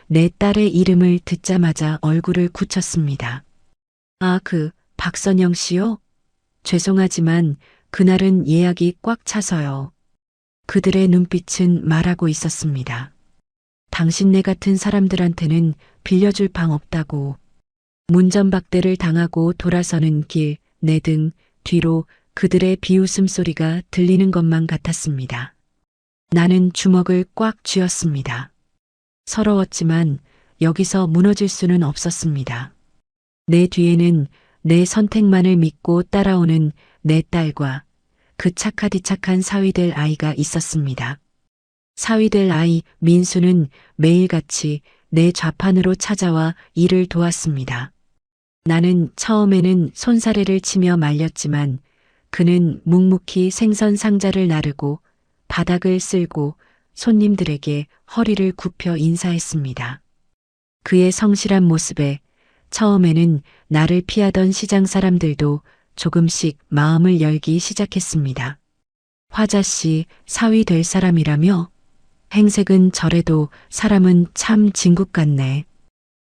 S2: 내 딸의 이름을 듣자마자 얼굴을 굳혔습니다. 아, 박선영 씨요? 죄송하지만 그날은 예약이 꽉 차서요. 그들의 눈빛은 말하고 있었습니다. 당신네 같은 사람들한테는 빌려줄 방 없다고. 문전박대를 당하고 돌아서는 길, 내 등 뒤로 그들의 비웃음 소리가 들리는 것만 같았습니다. 나는 주먹을 꽉 쥐었습니다. 서러웠지만 여기서 무너질 수는 없었습니다. 내 뒤에는 내 선택만을 믿고 따라오는 내 딸과 그 착하디착한 사위될 아이가 있었습니다. 사위될 아이 민수는 매일같이 내 좌판으로 찾아와 일을 도왔습니다. 나는 처음에는 손사래를 치며 말렸지만 그는 묵묵히 생선 상자를 나르고 바닥을 쓸고 손님들에게 허리를 굽혀 인사했습니다. 그의 성실한 모습에 처음에는 나를 피하던 시장 사람들도 조금씩 마음을 열기 시작했습니다. 화자씨, 사위 될 사람이라며? 행색은 저래도 사람은 참 진국 같네.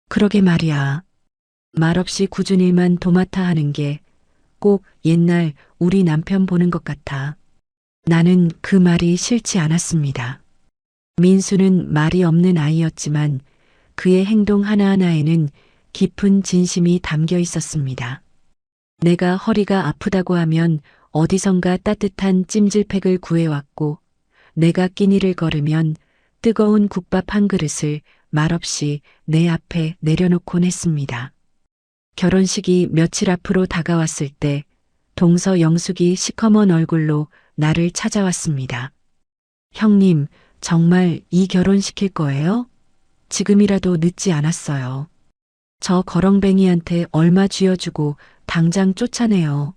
S2: 그러게 말이야. 말없이 굳은 일만 도맡아 하는 게 꼭 옛날 우리 남편 보는 것 같아. 나는 그 말이 싫지 않았습니다. 민수는 말이 없는 아이였지만 그의 행동 하나하나에는 깊은 진심이 담겨 있었습니다. 내가 허리가 아프다고 하면 어디선가 따뜻한 찜질팩을 구해왔고 내가 끼니를 걸으면 뜨거운 국밥 한 그릇을 말없이 내 앞에 내려놓곤 했습니다. 결혼식이 며칠 앞으로 다가왔을 때 동서 영숙이 시커먼 얼굴로 나를 찾아왔습니다. 형님, 정말 이 결혼 시킬 거예요? 지금이라도 늦지 않았어요. 저 거렁뱅이한테 얼마 쥐어주고 당장 쫓아내요.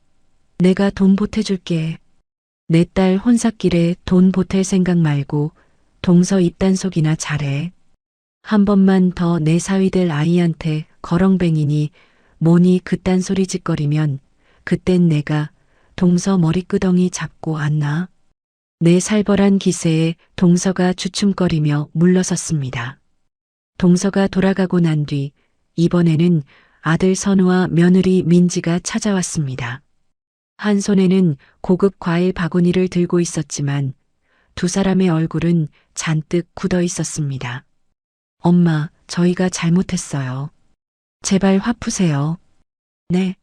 S2: 내가 돈 보태줄게. 내 딸 혼삿길에 돈 보탤 생각 말고 동서 입단속이나 잘해. 한 번만 더 내 사위 될 아이한테 거렁뱅이니 뭐니 그딴 소리 짓거리면 그땐 내가 동서 머리끄덩이 잡고 안나. 내 살벌한 기세에 동서가 주춤거리며 물러섰습니다. 동서가 돌아가고 난 뒤 이번에는 아들 선우와 며느리 민지가 찾아왔습니다. 한 손에는 고급 과일 바구니를 들고 있었지만 두 사람의 얼굴은 잔뜩 굳어 있었습니다. 엄마, 저희가 잘못했어요. 제발 화 푸세요. 네.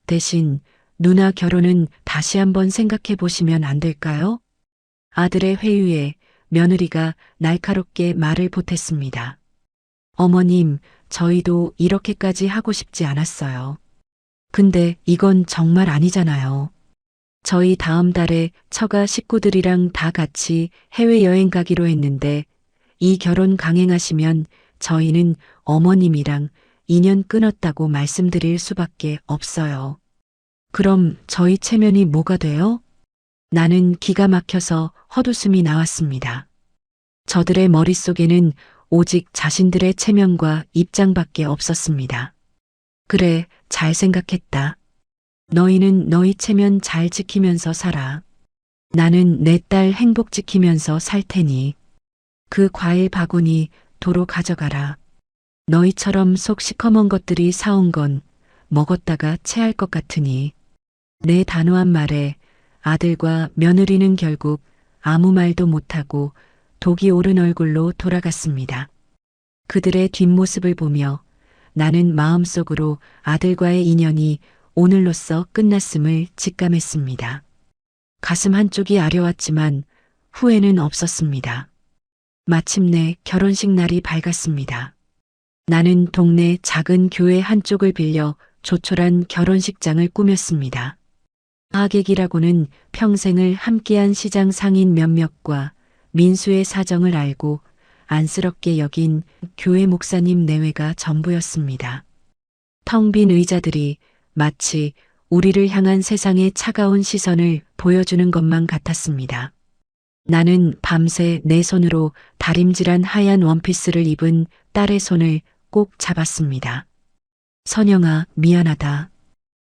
S2: 대신 누나 결혼은 다시 한번 생각해 보시면 안 될까요? 아들의 회유에 며느리가 날카롭게 말을 보탰습니다. 어머님, 저희도 이렇게까지 하고 싶지 않았어요. 근데 이건 정말 아니잖아요. 저희 다음 달에 처가 식구들이랑 다 같이 해외여행 가기로 했는데 이 결혼 강행하시면 저희는 어머님이랑 인연 끊었다고 말씀드릴 수밖에 없어요. 그럼 저희 체면이 뭐가 돼요? 나는 기가 막혀서 헛웃음이 나왔습니다. 저들의 머릿속에는 오직 자신들의 체면과 입장밖에 없었습니다. 그래, 잘 생각했다. 너희는 너희 체면 잘 지키면서 살아. 나는 내 딸 행복 지키면서 살 테니 그 과일 바구니 도로 가져가라. 너희처럼 속 시커먼 것들이 사온 건 먹었다가 체할 것 같으니. 내 단호한 말에 아들과 며느리는 결국 아무 말도 못하고 독이 오른 얼굴로 돌아갔습니다. 그들의 뒷모습을 보며 나는 마음속으로 아들과의 인연이 오늘로써 끝났음을 직감했습니다. 가슴 한쪽이 아려왔지만 후회는 없었습니다. 마침내 결혼식 날이 밝았습니다. 나는 동네 작은 교회 한쪽을 빌려 조촐한 결혼식장을 꾸몄습니다. 하객이라고는 평생을 함께한 시장 상인 몇몇과 민수의 사정을 알고 안쓰럽게 여긴 교회 목사님 내외가 전부였습니다. 텅 빈 의자들이 마치 우리를 향한 세상의 차가운 시선을 보여주는 것만 같았습니다. 나는 밤새 내 손으로 다림질한 하얀 원피스를 입은 딸의 손을 꼭 잡았습니다. 선영아, 미안하다.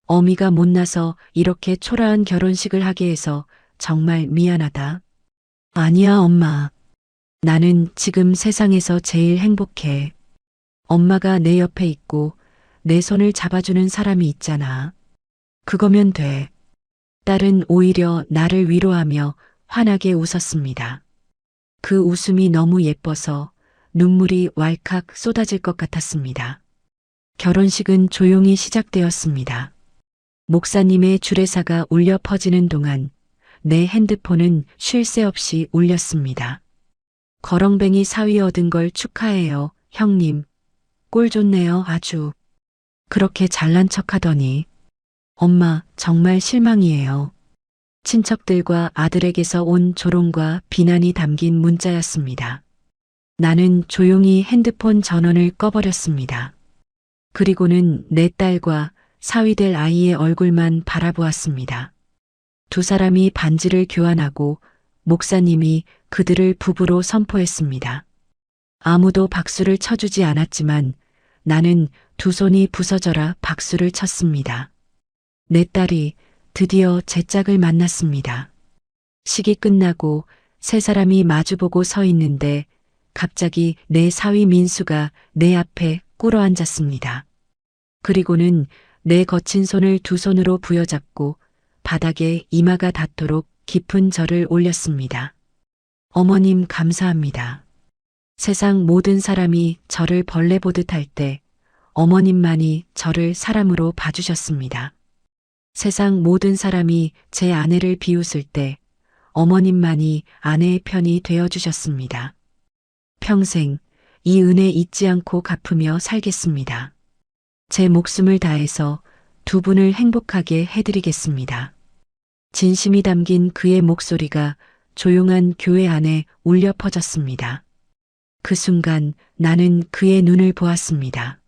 S2: 어미가 못나서 이렇게 초라한 결혼식을 하게 해서 정말 미안하다. 아니야, 엄마. 나는 지금 세상에서 제일 행복해. 엄마가 내 옆에 있고 내 손을 잡아주는 사람이 있잖아. 그거면 돼. 딸은 오히려 나를 위로하며 환하게 웃었습니다. 그 웃음이 너무 예뻐서 눈물이 왈칵 쏟아질 것 같았습니다. 결혼식은 조용히 시작되었습니다. 목사님의 주례사가 울려 퍼지는 동안 내 핸드폰은 쉴 새 없이 울렸습니다. 거렁뱅이 사위 얻은 걸 축하해요, 형님. 꼴 좋네요, 아주. 그렇게 잘난 척하더니. 엄마, 정말 실망이에요. 친척들과 아들에게서 온 조롱과 비난이 담긴 문자였습니다. 나는 조용히 핸드폰 전원을 꺼버렸습니다. 그리고는 내 딸과 사위될 아이의 얼굴만 바라보았습니다. 두 사람이 반지를 교환하고 목사님이 그들을 부부로 선포했습니다. 아무도 박수를 쳐주지 않았지만 나는 두 손이 부서져라 박수를 쳤습니다. 내 딸이 드디어 제 짝을 만났습니다. 식이 끝나고 세 사람이 마주보고 서 있는데 갑자기 내 사위 민수가 내 앞에 꿇어 앉았습니다. 그리고는 내 거친 손을 두 손으로 부여잡고 바닥에 이마가 닿도록 깊은 절을 올렸습니다. 어머님 감사합니다. 세상 모든 사람이 저를 벌레 보듯 할 때 어머님만이 저를 사람으로 봐주셨습니다. 세상 모든 사람이 제 아내를 비웃을 때 어머님만이 아내의 편이 되어주셨습니다. 평생 이 은혜 잊지 않고 갚으며 살겠습니다. 제 목숨을 다해서 두 분을 행복하게 해드리겠습니다. 진심이 담긴 그의 목소리가 조용한 교회 안에 울려 퍼졌습니다. 그 순간 나는 그의 눈을 보았습니다.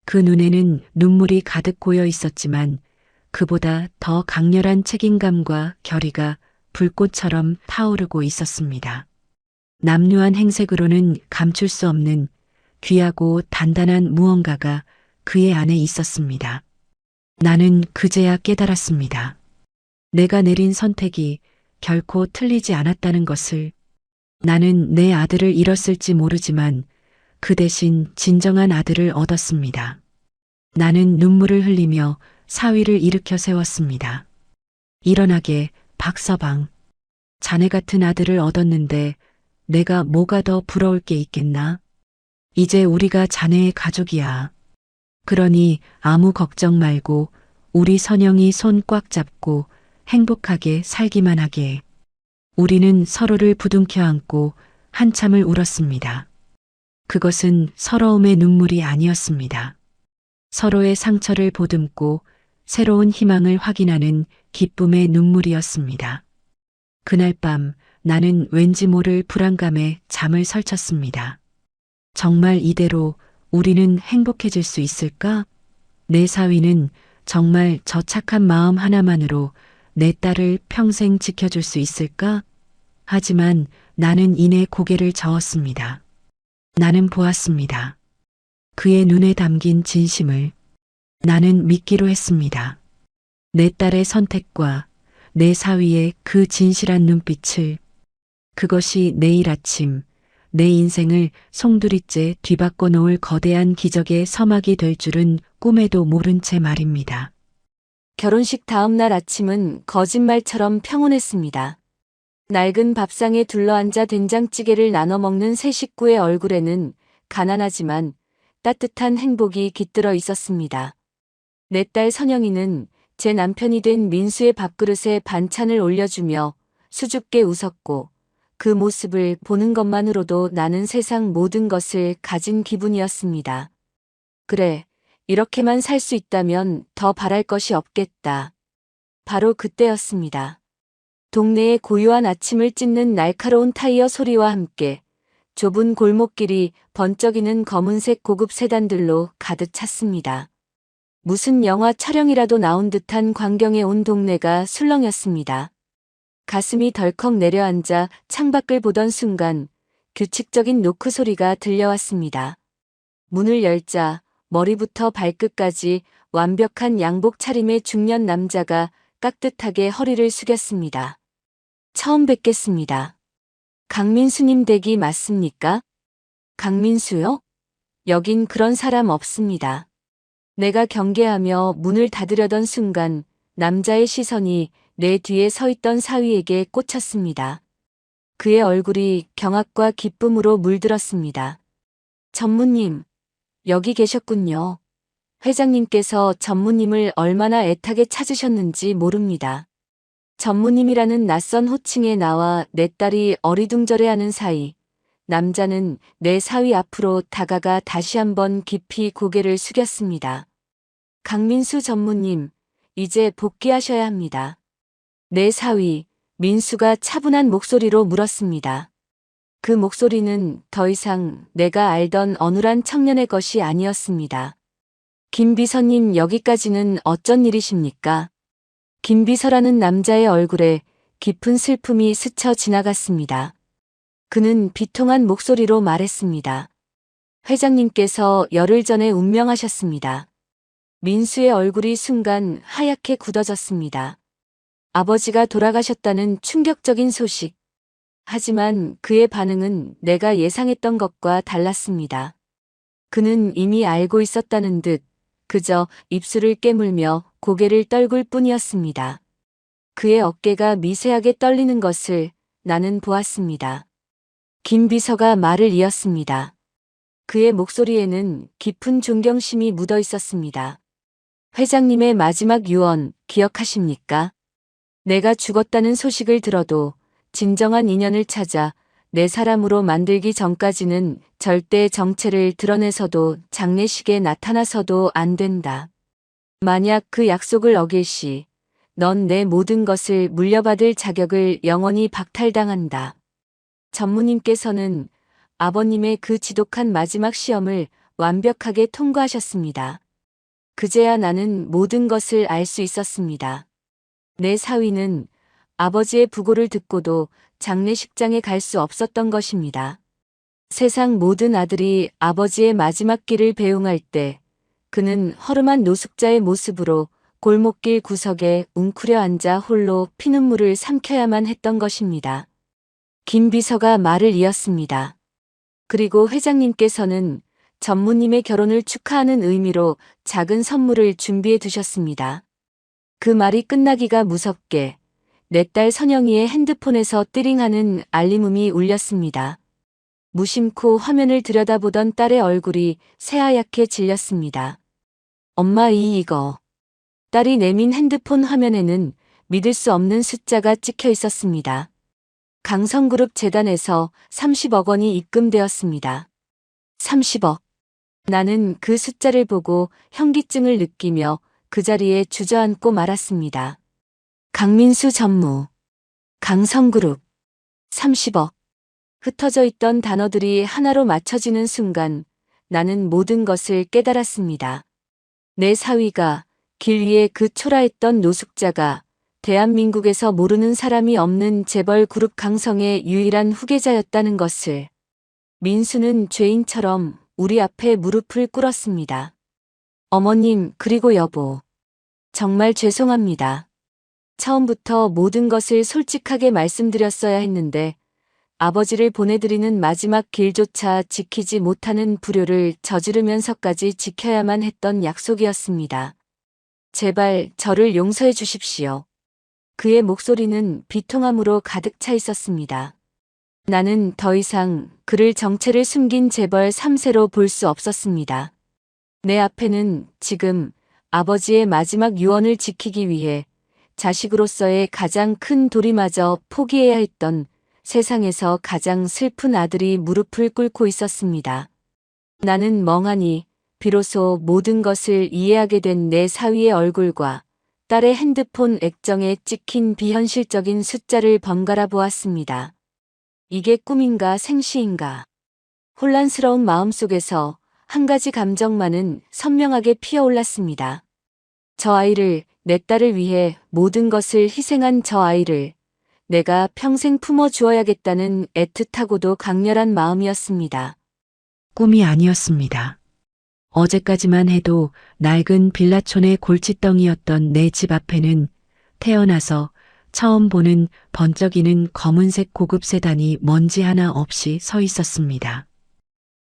S2: 그 눈에는 눈물이 가득 고여 있었지만 그보다 더 강렬한 책임감과 결의가 불꽃처럼 타오르고 있었습니다. 남루한 행색으로는 감출 수 없는 귀하고 단단한 무언가가 그의 안에 있었습니다. 나는 그제야 깨달았습니다. 내가 내린 선택이 결코 틀리지 않았다는 것을. 나는 내 아들을 잃었을지 모르지만 그 대신 진정한 아들을 얻었습니다. 나는 눈물을 흘리며 사위를 일으켜 세웠습니다. 일어나게, 박서방. 자네 같은 아들을 얻었는데 내가 뭐가 더 부러울 게 있겠나? 이제 우리가 자네의 가족이야. 그러니 아무 걱정 말고 우리 선영이 손 꽉 잡고 행복하게 살기만 하게. 우리는 서로를 부둥켜 안고 한참을 울었습니다. 그것은 서러움의 눈물이 아니었습니다. 서로의 상처를 보듬고 새로운 희망을 확인하는 기쁨의 눈물이었습니다. 그날 밤 나는 왠지 모를 불안감에 잠을 설쳤습니다. 정말 이대로 우리는 행복해질 수 있을까? 내 사위는 정말 저 착한 마음 하나만으로 내 딸을 평생 지켜줄 수 있을까? 하지만 나는 이내 고개를 저었습니다. 나는 보았습니다. 그의 눈에 담긴 진심을. 나는 믿기로 했습니다. 내 딸의 선택과 내 사위의 그 진실한 눈빛을. 그것이 내일 아침 내 인생을 송두리째 뒤바꿔 놓을 거대한 기적의 서막이 될 줄은 꿈에도 모른 채 말입니다.
S4: 결혼식 다음 날 아침은 거짓말처럼 평온했습니다. 낡은 밥상에 둘러앉아 된장찌개를 나눠 먹는 세 식구의 얼굴에는 가난하지만 따뜻한 행복이 깃들어 있었습니다. 내 딸 선영이는 제 남편이 된 민수의 밥그릇에 반찬을 올려주며 수줍게 웃었고 그 모습을 보는 것만으로도 나는 세상 모든 것을 가진 기분이었습니다. 그래, 이렇게만 살 수 있다면 더 바랄 것이 없겠다. 바로 그때였습니다. 동네의 고요한 아침을 찢는 날카로운 타이어 소리와 함께 좁은 골목길이 번쩍이는 검은색 고급 세단들로 가득 찼습니다. 무슨 영화 촬영이라도 나온 듯한 광경에 온 동네가 술렁였습니다. 가슴이 덜컥 내려앉아 창밖을 보던 순간 규칙적인 노크 소리가 들려왔습니다. 문을 열자 머리부터 발끝까지 완벽한 양복 차림의 중년 남자가 깍듯하게 허리를 숙였습니다. 처음 뵙겠습니다. 강민수님 댁이 맞습니까? 강민수요? 여긴 그런 사람 없습니다. 내가 경계하며 문을 닫으려던 순간 남자의 시선이 내 뒤에 서 있던 사위에게 꽂혔습니다. 그의 얼굴이 경악과 기쁨으로 물들었습니다. 전무님, 여기 계셨군요. 회장님께서 전무님을 얼마나 애타게 찾으셨는지 모릅니다. 전무님이라는 낯선 호칭에 나와 내 딸이 어리둥절해하는 사이 남자는 내 사위 앞으로 다가가 다시 한번 깊이 고개를 숙였습니다. 강민수 전무님, 이제 복귀하셔야 합니다. 내 사위, 민수가 차분한 목소리로 물었습니다. 그 목소리는 더 이상 내가 알던 어눌한 청년의 것이 아니었습니다. 김 비서님, 여기까지는 어쩐 일이십니까? 김 비서라는 남자의 얼굴에 깊은 슬픔이 스쳐 지나갔습니다. 그는 비통한 목소리로 말했습니다. 회장님께서 열흘 전에 운명하셨습니다. 민수의 얼굴이 순간 하얗게 굳어졌습니다. 아버지가 돌아가셨다는 충격적인 소식. 하지만 그의 반응은 내가 예상했던 것과 달랐습니다. 그는 이미 알고 있었다는 듯 그저 입술을 깨물며 고개를 떨굴 뿐이었습니다. 그의 어깨가 미세하게 떨리는 것을 나는 보았습니다. 김 비서가 말을 이었습니다. 그의 목소리에는 깊은 존경심이 묻어 있었습니다. 회장님의 마지막 유언 기억하십니까? 내가 죽었다는 소식을 들어도 진정한 인연을 찾아 내 사람으로 만들기 전까지는 절대 정체를 드러내서도 장례식에 나타나서도 안 된다. 만약 그 약속을 어길 시, 넌 내 모든 것을 물려받을 자격을 영원히 박탈당한다. 전무님께서는 아버님의 그 지독한 마지막 시험을 완벽하게 통과하셨습니다. 그제야 나는 모든 것을 알 수 있었습니다. 내 사위는 아버지의 부고를 듣고도 장례식장에 갈 수 없었던 것입니다. 세상 모든 아들이 아버지의 마지막 길을 배웅할 때 그는 허름한 노숙자의 모습으로 골목길 구석에 웅크려 앉아 홀로 피눈물을 삼켜야만 했던 것입니다. 김 비서가 말을 이었습니다. 그리고 회장님께서는 전무님의 결혼을 축하하는 의미로 작은 선물을 준비해 두셨습니다. 그 말이 끝나기가 무섭게 내 딸 선영이의 핸드폰에서 띠링하는 알림음이 울렸습니다. 무심코 화면을 들여다보던 딸의 얼굴이 새하얗게 질렸습니다. 엄마 이거. 딸이 내민 핸드폰 화면에는 믿을 수 없는 숫자가 찍혀 있었습니다. 강성그룹 재단에서 30억 원이 입금되었습니다. 30억. 나는 그 숫자를 보고 현기증을 느끼며 그 자리에 주저앉고 말았습니다. 강민수 전무. 강성그룹. 30억. 흩어져 있던 단어들이 하나로 맞춰지는 순간 나는 모든 것을 깨달았습니다. 내 사위가 길 위에 그 초라했던 노숙자가 대한민국에서 모르는 사람이 없는 재벌 그룹 강성의 유일한 후계자였다는 것을. 민수는 죄인처럼 우리 앞에 무릎을 꿇었습니다. 어머님, 그리고 여보. 정말 죄송합니다. 처음부터 모든 것을 솔직하게 말씀드렸어야 했는데 아버지를 보내드리는 마지막 길조차 지키지 못하는 불효를 저지르면서까지 지켜야만 했던 약속이었습니다. 제발 저를 용서해 주십시오. 그의 목소리는 비통함으로 가득 차 있었습니다. 나는 더 이상 그를 정체를 숨긴 재벌 3세로 볼 수 없었습니다. 내 앞에는 지금 아버지의 마지막 유언을 지키기 위해 자식으로서의 가장 큰 도리마저 포기해야 했던 세상에서 가장 슬픈 아들이 무릎을 꿇고 있었습니다. 나는 멍하니 비로소 모든 것을 이해하게 된 내 사위의 얼굴과 딸의 핸드폰 액정에 찍힌 비현실적인 숫자를 번갈아 보았습니다. 이게 꿈인가 생시인가. 혼란스러운 마음속에서 한 가지 감정만은 선명하게 피어올랐습니다. 저 아이를, 내 딸을 위해 모든 것을 희생한 저 아이를 내가 평생 품어주어야겠다는 애틋하고도 강렬한 마음이었습니다.
S2: 꿈이 아니었습니다. 어제까지만 해도 낡은 빌라촌의 골칫덩이였던 내 집 앞에는 태어나서 처음 보는 번쩍이는 검은색 고급 세단이 먼지 하나 없이 서 있었습니다.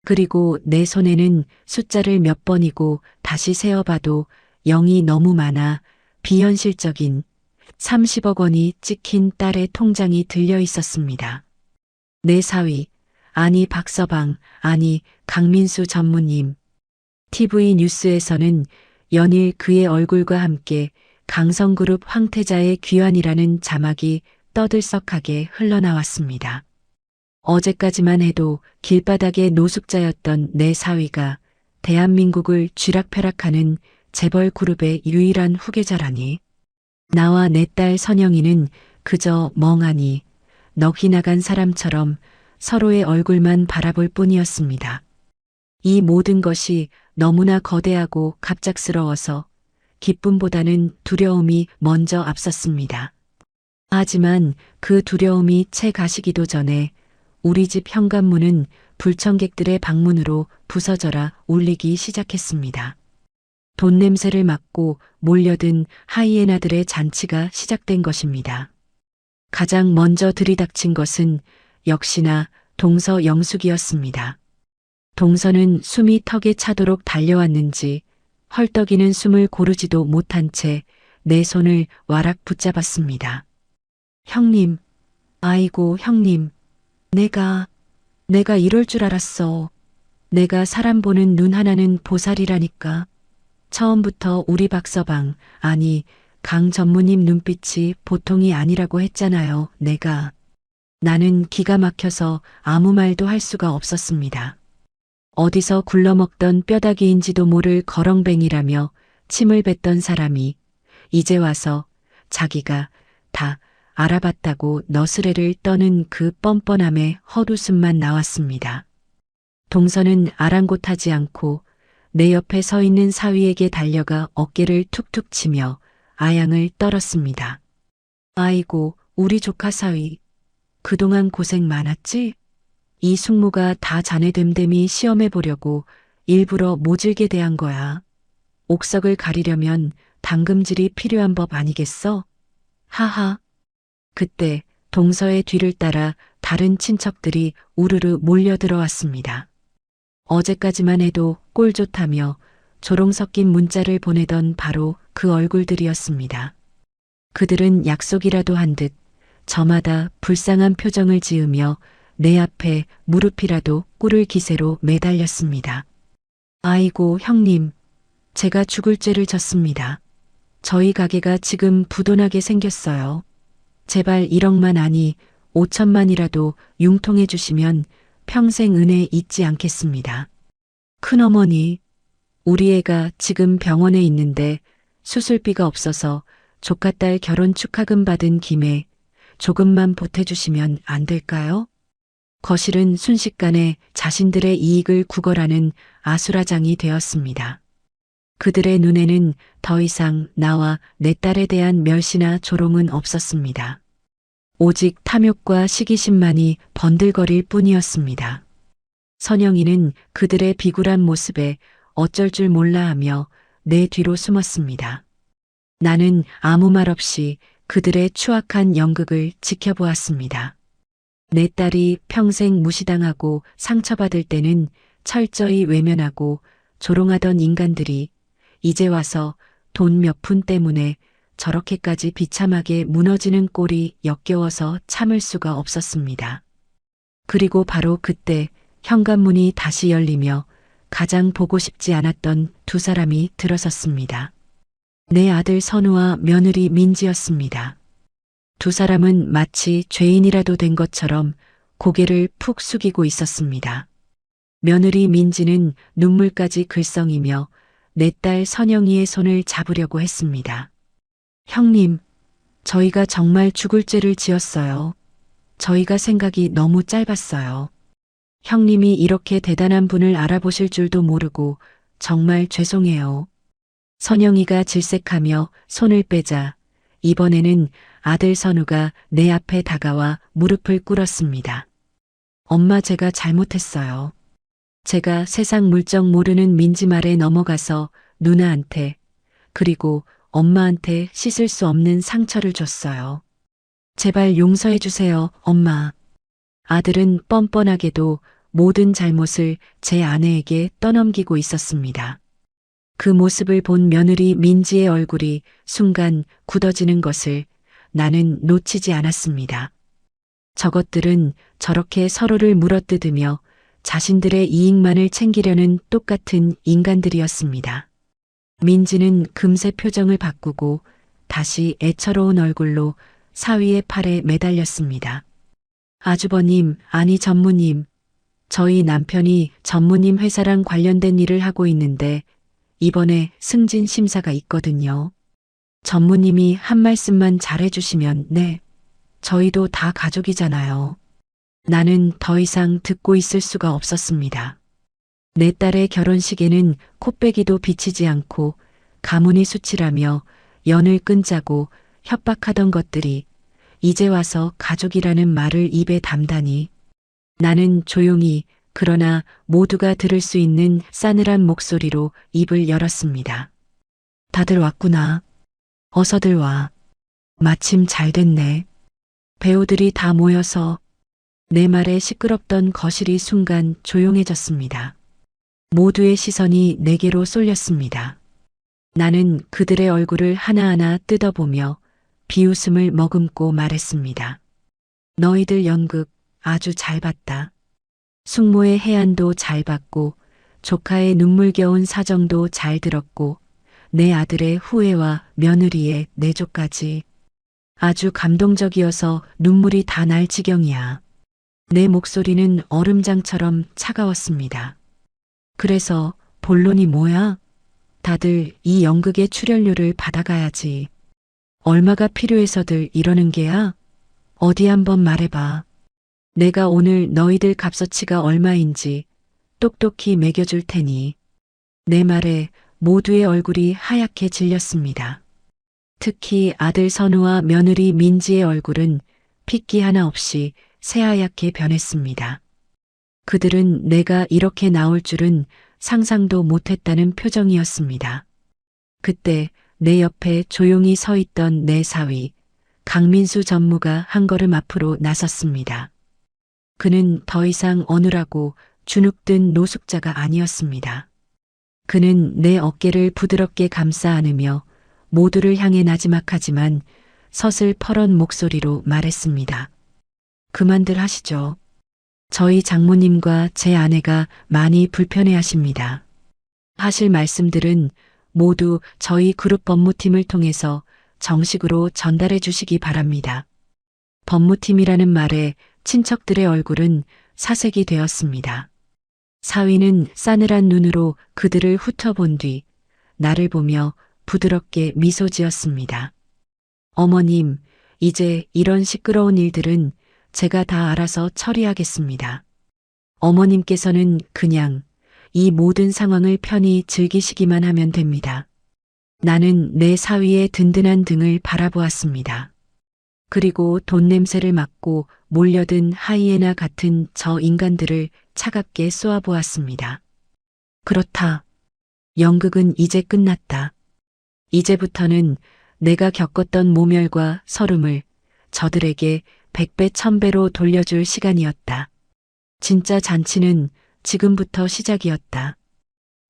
S2: 그리고 내 손에는 숫자를 몇 번이고 다시 세어봐도 0이 너무 많아 비현실적인 30억 원이 찍힌 딸의 통장이 들려 있었습니다. 내 사위, 아니 박서방, 아니 강민수 전무님. TV 뉴스에서는 연일 그의 얼굴과 함께 강성그룹 황태자의 귀환이라는 자막이 떠들썩하게 흘러나왔습니다. 어제까지만 해도 길바닥의 노숙자였던 내 사위가 대한민국을 쥐락펴락하는 재벌 그룹의 유일한 후계자라니. 나와 내 딸 선영이는 그저 멍하니 넋이 나간 사람처럼 서로의 얼굴만 바라볼 뿐이었습니다. 이 모든 것이 너무나 거대하고 갑작스러워서 기쁨보다는 두려움이 먼저 앞섰습니다. 하지만 그 두려움이 채 가시기도 전에 우리 집 현관문은 불청객들의 방문으로 부서져라 울리기 시작했습니다. 돈 냄새를 맡고 몰려든 하이에나들의 잔치가 시작된 것입니다. 가장 먼저 들이닥친 것은 역시나 동서 영숙이었습니다. 동서는 숨이 턱에 차도록 달려왔는지 헐떡이는 숨을 고르지도 못한 채 내 손을 와락 붙잡았습니다. 형님, 아이고 형님, 내가 이럴 줄 알았어. 내가 사람 보는 눈 하나는 보살이라니까. 처음부터 우리 박서방, 아니 강 전무님 눈빛이 보통이 아니라고 했잖아요. 나는 기가 막혀서 아무 말도 할 수가 없었습니다. 어디서 굴러먹던 뼈다귀인지도 모를 거렁뱅이라며 침을 뱉던 사람이 이제 와서 자기가 다 알아봤다고 너스레를 떠는 그 뻔뻔함에 헛웃음만 나왔습니다. 동서는 아랑곳하지 않고 내 옆에 서 있는 사위에게 달려가 어깨를 툭툭 치며 아양을 떨었습니다. 아이고, 우리 조카 사위. 그동안 고생 많았지? 이 숙모가 다 자네 됨됨이 시험해 보려고 일부러 모질게 대한 거야. 옥석을 가리려면 당금질이 필요한 법 아니겠어? 하하. 그때 동서의 뒤를 따라 다른 친척들이 우르르 몰려들어왔습니다. 어제까지만 해도 꼴 좋다며 조롱 섞인 문자를 보내던 바로 그 얼굴들이었습니다. 그들은 약속이라도 한 듯 저마다 불쌍한 표정을 지으며 내 앞에 무릎이라도 꿇을 기세로 매달렸습니다. 아이고 형님, 제가 죽을 죄를 졌습니다. 저희 가게가 지금 부도나게 생겼어요. 제발 1억만 아니 5천만이라도 융통해 주시면 평생 은혜 잊지 않겠습니다. 큰어머니, 우리 애가 지금 병원에 있는데 수술비가 없어서 조카딸 결혼 축하금 받은 김에 조금만 보태주시면 안 될까요? 거실은 순식간에 자신들의 이익을 구걸하는 아수라장이 되었습니다. 그들의 눈에는 더 이상 나와 내 딸에 대한 멸시나 조롱은 없었습니다. 오직 탐욕과 시기심만이 번들거릴 뿐이었습니다. 선영이는 그들의 비굴한 모습에 어쩔 줄 몰라 하며 내 뒤로 숨었습니다. 나는 아무 말 없이 그들의 추악한 연극을 지켜보았습니다. 내 딸이 평생 무시당하고 상처받을 때는 철저히 외면하고 조롱하던 인간들이 이제 와서 돈 몇 푼 때문에 저렇게까지 비참하게 무너지는 꼴이 역겨워서 참을 수가 없었습니다. 그리고 바로 그때 현관문이 다시 열리며 가장 보고 싶지 않았던 두 사람이 들어섰습니다. 내 아들 선우와 며느리 민지였습니다. 두 사람은 마치 죄인이라도 된 것처럼 고개를 푹 숙이고 있었습니다. 며느리 민지는 눈물까지 글썽이며 내 딸 선영이의 손을 잡으려고 했습니다. 형님, 저희가 정말 죽을 죄를 지었어요. 저희가 생각이 너무 짧았어요. 형님이 이렇게 대단한 분을 알아보실 줄도 모르고 정말 죄송해요. 선영이가 질색하며 손을 빼자 이번에는 아들 선우가 내 앞에 다가와 무릎을 꿇었습니다. 엄마, 제가 잘못했어요. 제가 세상 물정 모르는 민지 말에 넘어가서 누나한테 그리고 엄마한테 씻을 수 없는 상처를 줬어요. 제발 용서해 주세요, 엄마. 아들은 뻔뻔하게도 모든 잘못을 제 아내에게 떠넘기고 있었습니다. 그 모습을 본 며느리 민지의 얼굴이 순간 굳어지는 것을 나는 놓치지 않았습니다. 저것들은 저렇게 서로를 물어뜯으며 자신들의 이익만을 챙기려는 똑같은 인간들이었습니다. 민지는 금세 표정을 바꾸고 다시 애처로운 얼굴로 사위의 팔에 매달렸습니다. 아주버님, 아니 전무님, 저희 남편이 전무님 회사랑 관련된 일을 하고 있는데 이번에 승진 심사가 있거든요. 전무님이 한 말씀만 잘해주시면 네, 저희도 다 가족이잖아요. 나는 더 이상 듣고 있을 수가 없었습니다. 내 딸의 결혼식에는 코빼기도 비치지 않고 가문이 수치라며 연을 끊자고 협박하던 것들이 이제 와서 가족이라는 말을 입에 담다니 나는 조용히 그러나 모두가 들을 수 있는 싸늘한 목소리로 입을 열었습니다. 다들 왔구나. 어서들 와. 마침 잘 됐네. 배우들이 다 모여서 내 말에 시끄럽던 거실이 순간 조용해졌습니다. 모두의 시선이 내게로 쏠렸습니다. 나는 그들의 얼굴을 하나하나 뜯어보며 비웃음을 머금고 말했습니다. 너희들 연극 아주 잘 봤다. 숙모의 해안도 잘 봤고 조카의 눈물겨운 사정도 잘 들었고 내 아들의 후회와 며느리의 내조까지 아주 감동적이어서 눈물이 다 날 지경이야. 내 목소리는 얼음장처럼 차가웠습니다. 그래서 본론이 뭐야? 다들 이 연극의 출연료를 받아가야지. 얼마가 필요해서들 이러는 게야? 어디 한번 말해봐. 내가 오늘 너희들 값어치가 얼마인지 똑똑히 매겨줄 테니. 내 말에 모두의 얼굴이 하얗게 질렸습니다. 특히 아들 선우와 며느리 민지의 얼굴은 핏기 하나 없이 새하얗게 변했습니다. 그들은 내가 이렇게 나올 줄은 상상도 못했다는 표정이었습니다. 그때 내 옆에 조용히 서 있던 내 사위, 강민수 전무가 한 걸음 앞으로 나섰습니다. 그는 더 이상 어눌하고 주눅든 노숙자가 아니었습니다. 그는 내 어깨를 부드럽게 감싸 안으며 모두를 향해 나지막하지만 서슬퍼런 목소리로 말했습니다. 그만들 하시죠. 저희 장모님과 제 아내가 많이 불편해하십니다. 하실 말씀들은 모두 저희 그룹 법무팀을 통해서 정식으로 전달해 주시기 바랍니다. 법무팀이라는 말에 친척들의 얼굴은 사색이 되었습니다. 사위는 싸늘한 눈으로 그들을 훑어본 뒤 나를 보며 부드럽게 미소 지었습니다. 어머님, 이제 이런 시끄러운 일들은 제가 다 알아서 처리하겠습니다. 어머님께서는 그냥 이 모든 상황을 편히 즐기시기만 하면 됩니다. 나는 내 사위의 든든한 등을 바라보았습니다. 그리고 돈 냄새를 맡고 몰려든 하이에나 같은 저 인간들을 차갑게 쏘아보았습니다. 그렇다. 연극은 이제 끝났다. 이제부터는 내가 겪었던 모멸과 서름을 저들에게 100배, 1000배로 돌려줄 시간이었다. 진짜 잔치는 지금부터 시작이었다.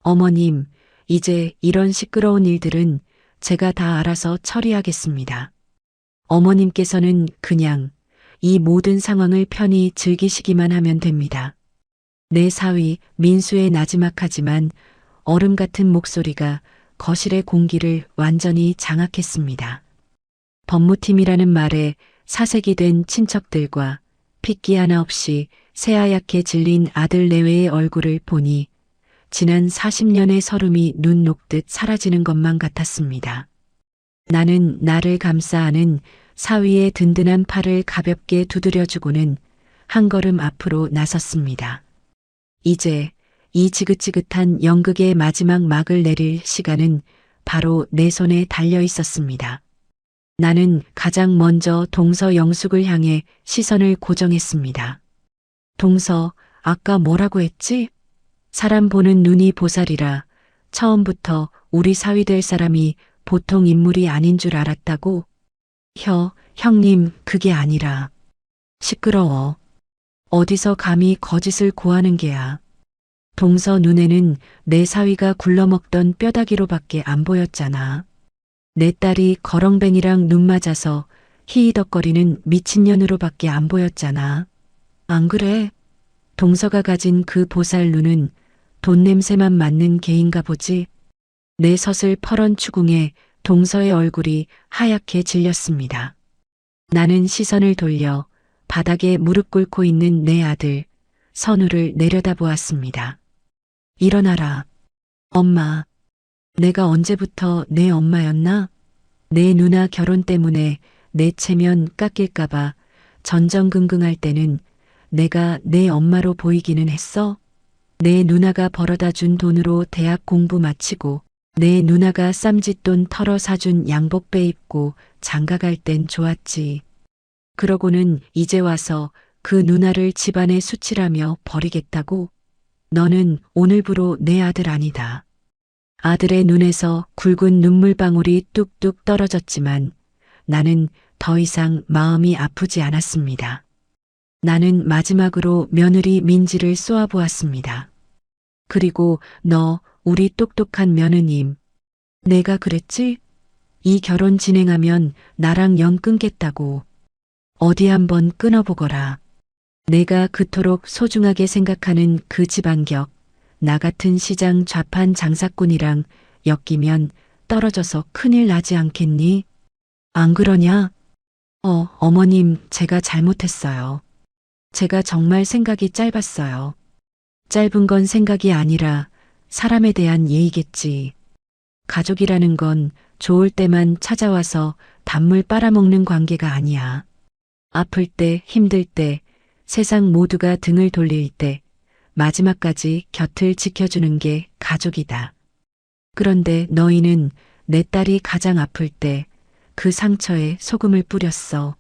S2: 어머님, 이제 이런 시끄러운 일들은 제가 다 알아서 처리하겠습니다. 어머님께서는 그냥 이 모든 상황을 편히 즐기시기만 하면 됩니다. 내 사위 민수의 나지막하지만 얼음 같은 목소리가 거실의 공기를 완전히 장악했습니다. 법무팀이라는 말에 사색이 된 친척들과 핏기 하나 없이 새하얗게 질린 아들 내외의 얼굴을 보니 지난 40년의 서름이 눈 녹듯 사라지는 것만 같았습니다. 나는 나를 감싸 안은 사위의 든든한 팔을 가볍게 두드려주고는 한 걸음 앞으로 나섰습니다. 이제 이 지긋지긋한 연극의 마지막 막을 내릴 시간은 바로 내 손에 달려 있었습니다. 나는 가장 먼저 동서 영숙을 향해 시선을 고정했습니다. 동서, 아까 뭐라고 했지? 사람 보는 눈이 보살이라 처음부터 우리 사위 될 사람이 보통 인물이 아닌 줄 알았다고? 형님, 그게 아니라. 시끄러워. 어디서 감히 거짓을 고하는 게야. 동서 눈에는 내 사위가 굴러먹던 뼈다귀로밖에 안 보였잖아. 내 딸이 거렁뱅이랑 눈 맞아서 히히덕거리는 미친년으로밖에 안 보였잖아. 안 그래? 동서가 가진 그 보살 눈은 돈 냄새만 맡는 개인가 보지. 내 섯을 퍼런 추궁에 동서의 얼굴이 하얗게 질렸습니다. 나는 시선을 돌려 바닥에 무릎 꿇고 있는 내 아들 선우를 내려다보았습니다. 일어나라. 엄마. 내가 언제부터 내 엄마였나? 내 누나 결혼 때문에 내 체면 깎일까봐 전전긍긍할 때는 내가 내 엄마로 보이기는 했어? 내 누나가 벌어다 준 돈으로 대학 공부 마치고 내 누나가 쌈짓돈 털어 사준 양복 빼입고 장가갈 땐 좋았지. 그러고는 이제 와서 그 누나를 집안에 수치라며 버리겠다고? 너는 오늘부로 내 아들 아니다. 아들의 눈에서 굵은 눈물방울이 뚝뚝 떨어졌지만 나는 더 이상 마음이 아프지 않았습니다. 나는 마지막으로 며느리 민지를 쏘아보았습니다. 그리고 너, 우리 똑똑한 며느님. 내가 그랬지? 이 결혼 진행하면 나랑 연 끊겠다고. 어디 한번 끊어보거라. 내가 그토록 소중하게 생각하는 그 집안격, 나 같은 시장 좌판 장사꾼이랑 엮이면 떨어져서 큰일 나지 않겠니? 안 그러냐? 어머님, 제가 잘못했어요. 제가 정말 생각이 짧았어요. 짧은 건 생각이 아니라 사람에 대한 예의겠지. 가족이라는 건 좋을 때만 찾아와서 단물 빨아먹는 관계가 아니야. 아플 때, 힘들 때, 세상 모두가 등을 돌릴 때, 마지막까지 곁을 지켜주는 게 가족이다. 그런데 너희는 내 딸이 가장 아플 때 그 상처에 소금을 뿌렸어.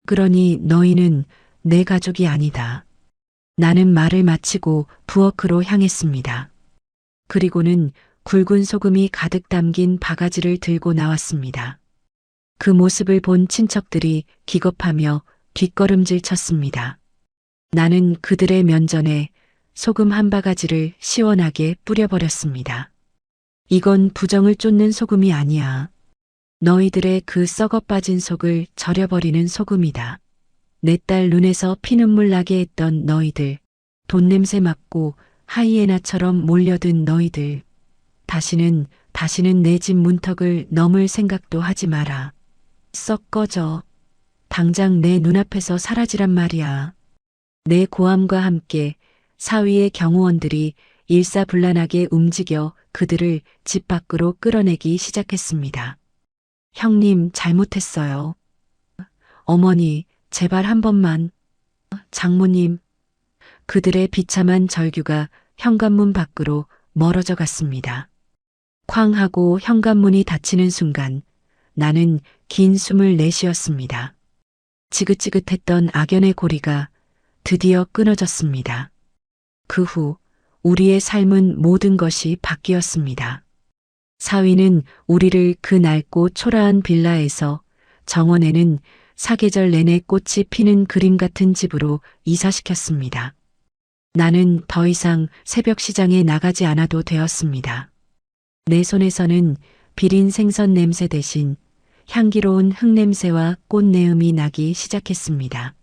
S2: 그러니 너희는 내 가족이 아니다. 나는 말을 마치고 부엌으로 향했습니다. 그리고는 굵은 소금이 가득 담긴 바가지를 들고 나왔습니다. 그 모습을 본 친척들이 기겁하며 뒷걸음질 쳤습니다. 나는 그들의 면전에 소금 한 바가지를 시원하게 뿌려버렸습니다. 이건 부정을 쫓는 소금이 아니야. 너희들의 그 썩어 빠진 속을 절여버리는 소금이다. 내 딸 눈에서 피눈물 나게 했던 너희들, 돈 냄새 맡고 하이에나처럼 몰려든 너희들. 다시는 내 집 문턱을 넘을 생각도 하지 마라. 썩 꺼져. 당장 내 눈앞에서 사라지란 말이야. 내 고함과 함께 사위의 경호원들이 일사불란하게 움직여 그들을 집 밖으로 끌어내기 시작했습니다. 형님, 잘못했어요. 어머니, 제발 한 번만. 장모님. 그들의 비참한 절규가 현관문 밖으로 멀어져 갔습니다. 쾅 하고 현관문이 닫히는 순간 나는 긴 숨을 내쉬었습니다. 지긋지긋했던 악연의 고리가 드디어 끊어졌습니다. 그 후 우리의 삶은 모든 것이 바뀌었습니다. 사위는 우리를 그 낡고 초라한 빌라에서, 정원에는 사계절 내내 꽃이 피는 그림 같은 집으로 이사시켰습니다. 나는 더 이상 새벽 시장에 나가지 않아도 되었습니다. 내 손에서는 비린 생선 냄새 대신 향기로운 흙냄새와 꽃내음이 나기 시작했습니다.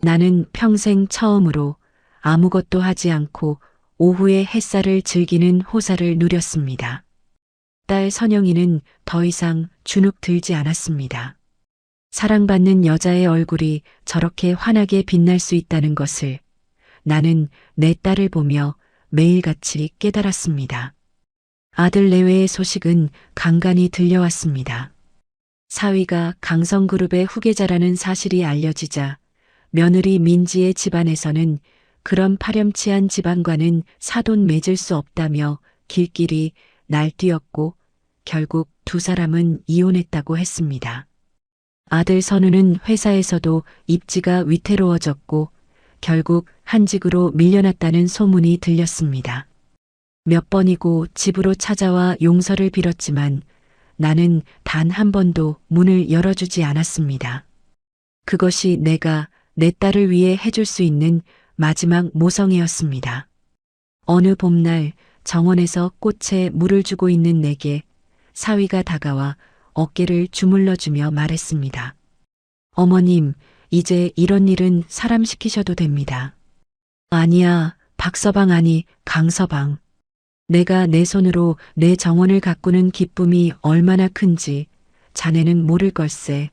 S2: 나는 평생 처음으로 아무것도 하지 않고 오후의 햇살을 즐기는 호사를 누렸습니다. 딸 선영이는 더 이상 주눅 들지 않았습니다. 사랑받는 여자의 얼굴이 저렇게 환하게 빛날 수 있다는 것을 나는 내 딸을 보며 매일같이 깨달았습니다. 아들 내외의 소식은 간간히 들려왔습니다. 사위가 강성그룹의 후계자라는 사실이 알려지자 며느리 민지의 집안에서는 그런 파렴치한 집안과는 사돈 맺을 수 없다며 길길이 날뛰었고 결국 두 사람은 이혼했다고 했습니다. 아들 선우는 회사에서도 입지가 위태로워졌고 결국 한직으로 밀려났다는 소문이 들렸습니다. 몇 번이고 집으로 찾아와 용서를 빌었지만 나는 단 한 번도 문을 열어주지 않았습니다. 그것이 내가 내 딸을 위해 해줄 수 있는 마지막 모성애였습니다. 어느 봄날 정원에서 꽃에 물을 주고 있는 내게 사위가 다가와 어깨를 주물러주며 말했습니다. 어머님, 이제 이런 일은 사람 시키셔도 됩니다. 아니야, 박서방 아니, 강서방. 내가 내 손으로 내 정원을 가꾸는 기쁨이 얼마나 큰지 자네는 모를 걸세.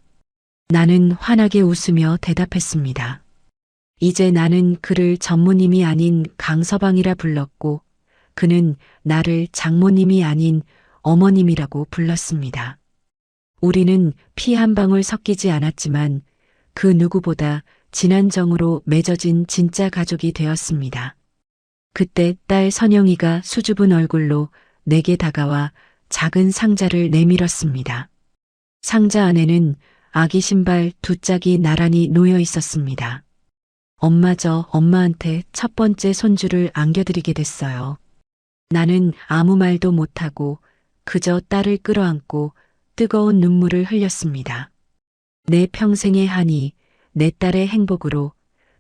S2: 나는 환하게 웃으며 대답했습니다. 이제 나는 그를 전무님이 아닌 강서방이라 불렀고 그는 나를 장모님이 아닌 어머님이라고 불렀습니다. 우리는 피 한 방울 섞이지 않았지만 그 누구보다 진한 정으로 맺어진 진짜 가족이 되었습니다. 그때 딸 선영이가 수줍은 얼굴로 내게 다가와 작은 상자를 내밀었습니다. 상자 안에는 아기 신발 2짝이 나란히 놓여 있었습니다. 엄마저 엄마한테 첫 번째 손주를 안겨드리게 됐어요. 나는 아무 말도 못하고 그저 딸을 끌어안고 뜨거운 눈물을 흘렸습니다. 내 평생의 한이 내 딸의 행복으로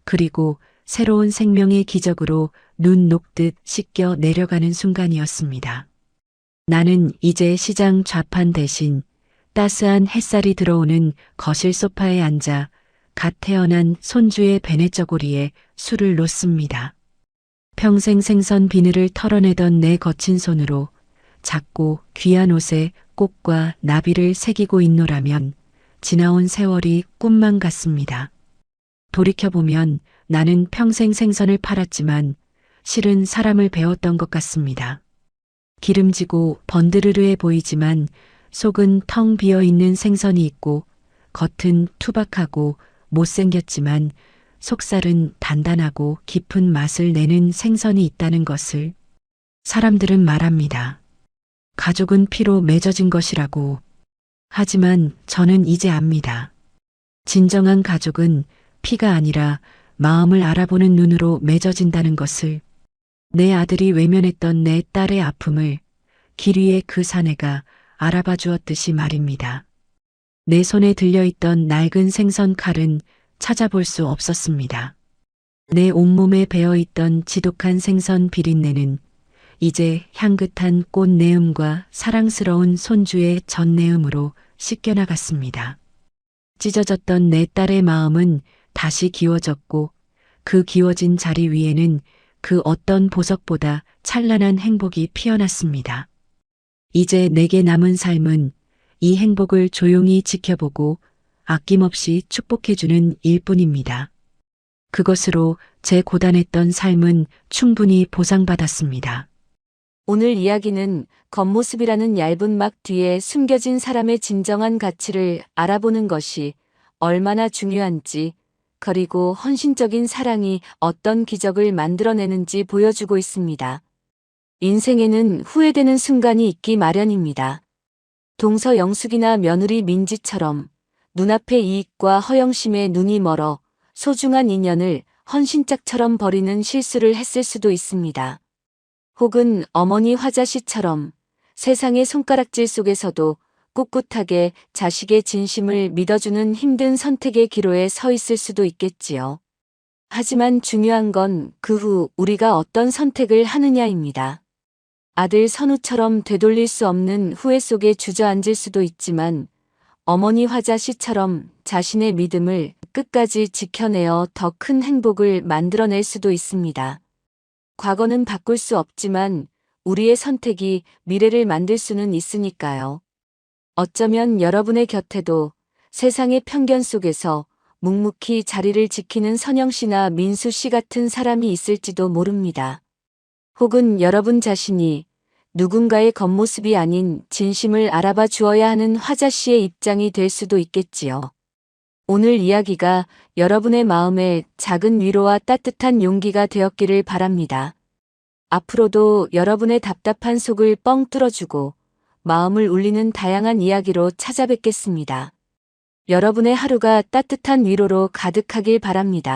S2: 그리고 새로운 생명의 기적으로 눈 녹듯 씻겨 내려가는 순간이었습니다. 나는 이제 시장 좌판 대신 따스한 햇살이 들어오는 거실 소파에 앉아 갓 태어난 손주의 베네저고리에 술을 놓습니다. 평생 생선 비늘을 털어내던 내 거친 손으로 작고 귀한 옷에 꽃과 나비를 새기고 있노라면 지나온 세월이 꿈만 같습니다. 돌이켜보면 나는 평생 생선을 팔았지만 실은 사람을 배웠던 것 같습니다. 기름지고 번드르르해 보이지만 속은 텅 비어 있는 생선이 있고 겉은 투박하고 못생겼지만 속살은 단단하고 깊은 맛을 내는 생선이 있다는 것을 사람들은 말합니다. 가족은 피로 맺어진 것이라고. 하지만 저는 이제 압니다. 진정한 가족은 피가 아니라 마음을 알아보는 눈으로 맺어진다는 것을. 내 아들이 외면했던 내 딸의 아픔을 길 위의 그 사내가 알아봐 주었듯이 말입니다. 내 손에 들려있던 낡은 생선 칼은 찾아볼 수 없었습니다. 내 온몸에 배어있던 지독한 생선 비린내는 이제 향긋한 꽃 내음과 사랑스러운 손주의 젖내음으로 씻겨나갔습니다. 찢어졌던 내 딸의 마음은 다시 기워졌고 그 기워진 자리 위에는 그 어떤 보석보다 찬란한 행복이 피어났습니다. 이제 내게 남은 삶은 이 행복을 조용히 지켜보고 아낌없이 축복해주는 일뿐입니다. 그것으로 제 고단했던 삶은 충분히 보상받았습니다.
S4: 오늘 이야기는 겉모습이라는 얇은 막 뒤에 숨겨진 사람의 진정한 가치를 알아보는 것이 얼마나 중요한지, 그리고 헌신적인 사랑이 어떤 기적을 만들어내는지 보여주고 있습니다. 인생에는 후회되는 순간이 있기 마련입니다. 동서 영숙이나 며느리 민지처럼 눈앞의 이익과 허영심에 눈이 멀어 소중한 인연을 헌신짝처럼 버리는 실수를 했을 수도 있습니다. 혹은 어머니 화자 씨처럼 세상의 손가락질 속에서도 꿋꿋하게 자식의 진심을 믿어주는 힘든 선택의 기로에 서 있을 수도 있겠지요. 하지만 중요한 건 그 후 우리가 어떤 선택을 하느냐입니다. 아들 선우처럼 되돌릴 수 없는 후회 속에 주저앉을 수도 있지만 어머니 화자 씨처럼 자신의 믿음을 끝까지 지켜내어 더 큰 행복을 만들어낼 수도 있습니다. 과거는 바꿀 수 없지만 우리의 선택이 미래를 만들 수는 있으니까요. 어쩌면 여러분의 곁에도 세상의 편견 속에서 묵묵히 자리를 지키는 선영 씨나 민수 씨 같은 사람이 있을지도 모릅니다. 혹은 여러분 자신이 누군가의 겉모습이 아닌 진심을 알아봐 주어야 하는 화자 씨의 입장이 될 수도 있겠지요. 오늘 이야기가 여러분의 마음에 작은 위로와 따뜻한 용기가 되었기를 바랍니다. 앞으로도 여러분의 답답한 속을 뻥 뚫어주고 마음을 울리는 다양한 이야기로 찾아뵙겠습니다. 여러분의 하루가 따뜻한 위로로 가득하길 바랍니다.